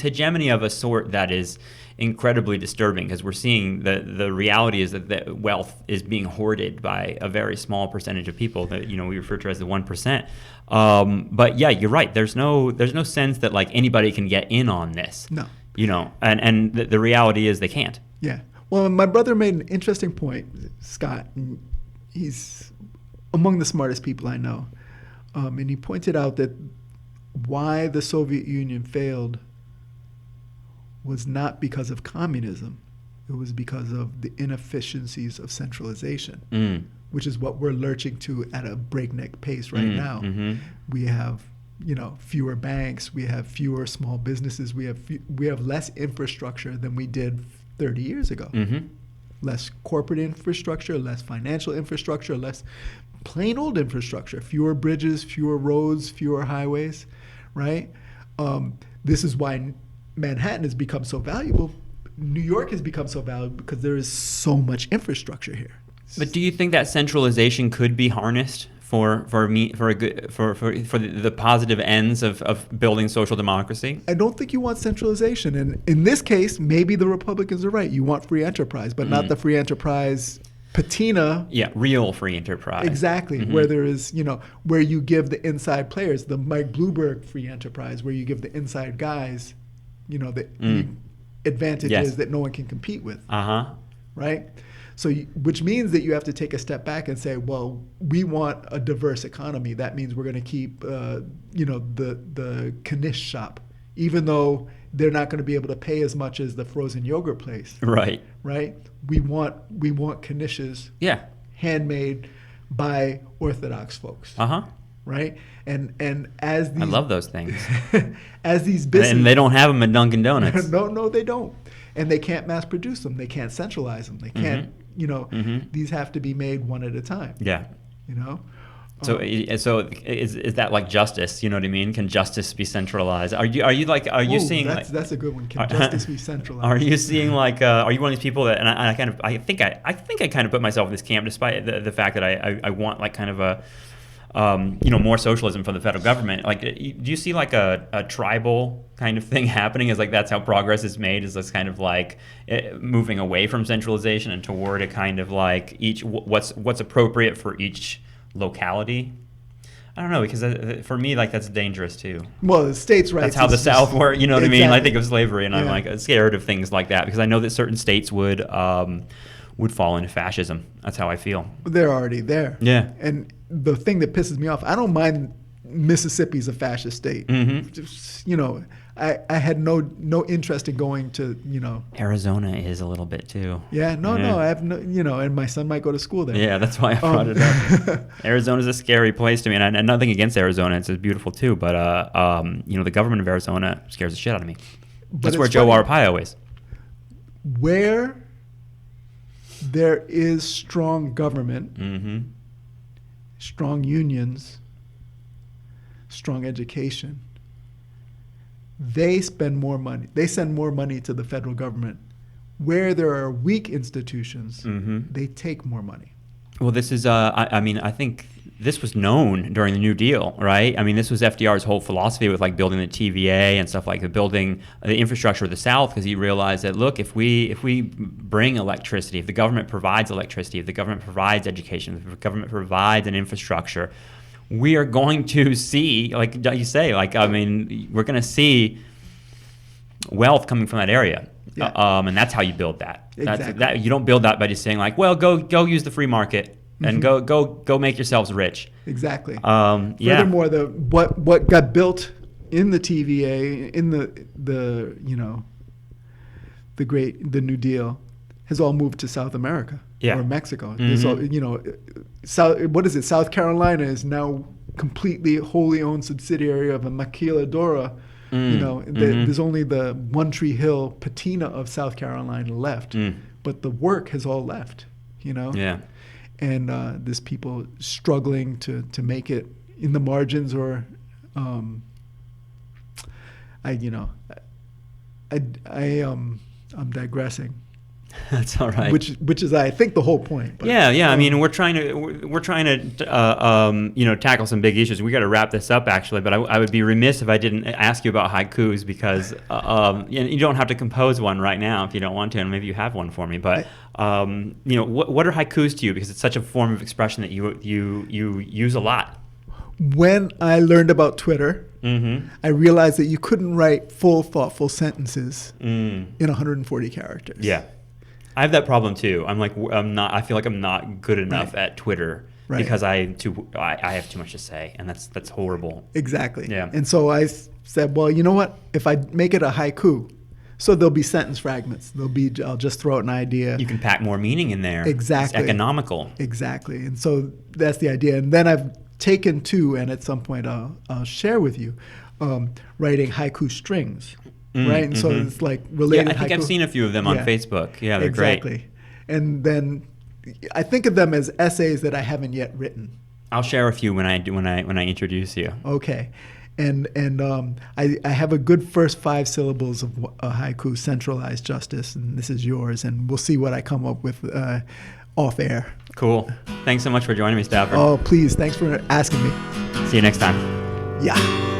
hegemony of a sort that is incredibly disturbing, because we're seeing the reality is that the wealth is being hoarded by a very small percentage of people that we refer to as the 1%. But yeah, you're right. There's no sense that like anybody can get in on this. No. And the reality is they can't. Yeah. Well, my brother made an interesting point, Scott. He's among the smartest people I know. And he pointed out that why the Soviet Union failed was not because of communism. It was because of the inefficiencies of centralization, which is what we're lurching to at a breakneck pace right now. Mm-hmm. We have, fewer banks. We have fewer small businesses. We have less infrastructure than we did 30 years ago. Mm-hmm. Less corporate infrastructure, less financial infrastructure, less plain old infrastructure, fewer bridges, fewer roads, fewer highways, right? This is why Manhattan has become so valuable. New York has become so valuable because there is so much infrastructure here. But do you think that centralization could be harnessed for the positive ends of building social democracy? I don't think you want centralization. And in this case, maybe the Republicans are right. You want free enterprise, but not the free enterprise patina. Yeah, real free enterprise. Exactly, where there is, where you give the inside players, the Mike Bloomberg free enterprise, where you give the inside guys, the advantages that no one can compete with. Right? So, which means that you have to take a step back and say, well, we want a diverse economy. That means we're going to keep, the Knish shop, even though they're not going to be able to pay as much as the frozen yogurt place. Right. Right. We want Knishes. Yeah. Handmade by Orthodox folks. Right. And as these, I love those things. As these businesses, and they don't have them at Dunkin' Donuts. No, they don't. And they can't mass produce them. They can't centralize them. They can't. These have to be made one at a time. Yeah. So is that like justice? You know what I mean? Can justice be centralized? Are you seeing that's a good one? Can justice be centralized? Are you seeing are you one of these people that, and I think I kind of put myself in this camp, despite the fact that I want like kind of a more socialism from the federal government. Like, do you see like a tribal kind of thing happening? Is like that's how progress is made? Is this kind of like moving away from centralization and toward a kind of like what's appropriate for each locality? I don't know, because for me, like that's dangerous too. Well, the states' rights. That's how the South works. You know what exactly. I mean? I think of slavery, and I'm like scared of things like that because I know that certain states would fall into fascism. That's how I feel. They're already there. Yeah. And the thing that pisses me off, I don't mind Mississippi's a fascist state. Just, I had no interest in going to, Arizona is a little bit too. Yeah, no, I have no, and my son might go to school there. Yeah, that's why I brought it up. Arizona's a scary place to me, and nothing against Arizona. It's beautiful too, but the government of Arizona scares the shit out of me. That's where Joe Arpaio is. Where there is strong government, strong unions, strong education, they spend more money. They send more money to the federal government. Where there are weak institutions, they take more money. Well, this is, I think this was known during the New Deal, right? I mean, this was FDR's whole philosophy with like building the TVA and stuff like that, building the infrastructure of the South, because he realized that, look, if we bring electricity, if the government provides electricity, if the government provides education, if the government provides an infrastructure, we are going to see, like you say, we're going to see wealth coming from that area. Yeah. And that's how you build that. Exactly. You don't build that by just saying like, well, go use the free market and go make yourselves rich. Exactly. Furthermore, what got built in the TVA, in the New Deal, has all moved to South America or Mexico. What is it? South Carolina is now completely wholly owned subsidiary of a maquiladora. There's only the One Tree Hill patina of South Carolina left, but the work has all left. Yeah. And there's people struggling to make it in the margins, or I'm digressing. That's all right. Which is, I think, the whole point. But, yeah. I mean, we're trying to tackle some big issues. We got to wrap this up, actually. But I would be remiss if I didn't ask you about haikus, because you don't have to compose one right now if you don't want to, and maybe you have one for me. But what are haikus to you? Because it's such a form of expression that you use a lot. When I learned about Twitter, I realized that you couldn't write full, thoughtful sentences in 140 characters. Yeah. I have that problem too. I feel like I'm not good enough at Twitter because I have too much to say, and that's horrible. Exactly. Yeah. And so I said, well, you know what? If I make it a haiku, so there'll be sentence fragments. I'll just throw out an idea. You can pack more meaning in there. Exactly. It's economical. Exactly. And so that's the idea. And then I've taken to, and at some point I'll share with you, writing haiku strings. Right, and so it's like related. Yeah, I think haiku. I've seen a few of them on Facebook. Yeah, they're great. Exactly. And then I think of them as essays that I haven't yet written. I'll share a few when I introduce you. Okay, and I have a good first 5 syllables of a haiku: centralized justice, and this is yours. And we'll see what I come up with off air. Cool. Thanks so much for joining me, Stafford. Oh, please! Thanks for asking me. See you next time. Yeah.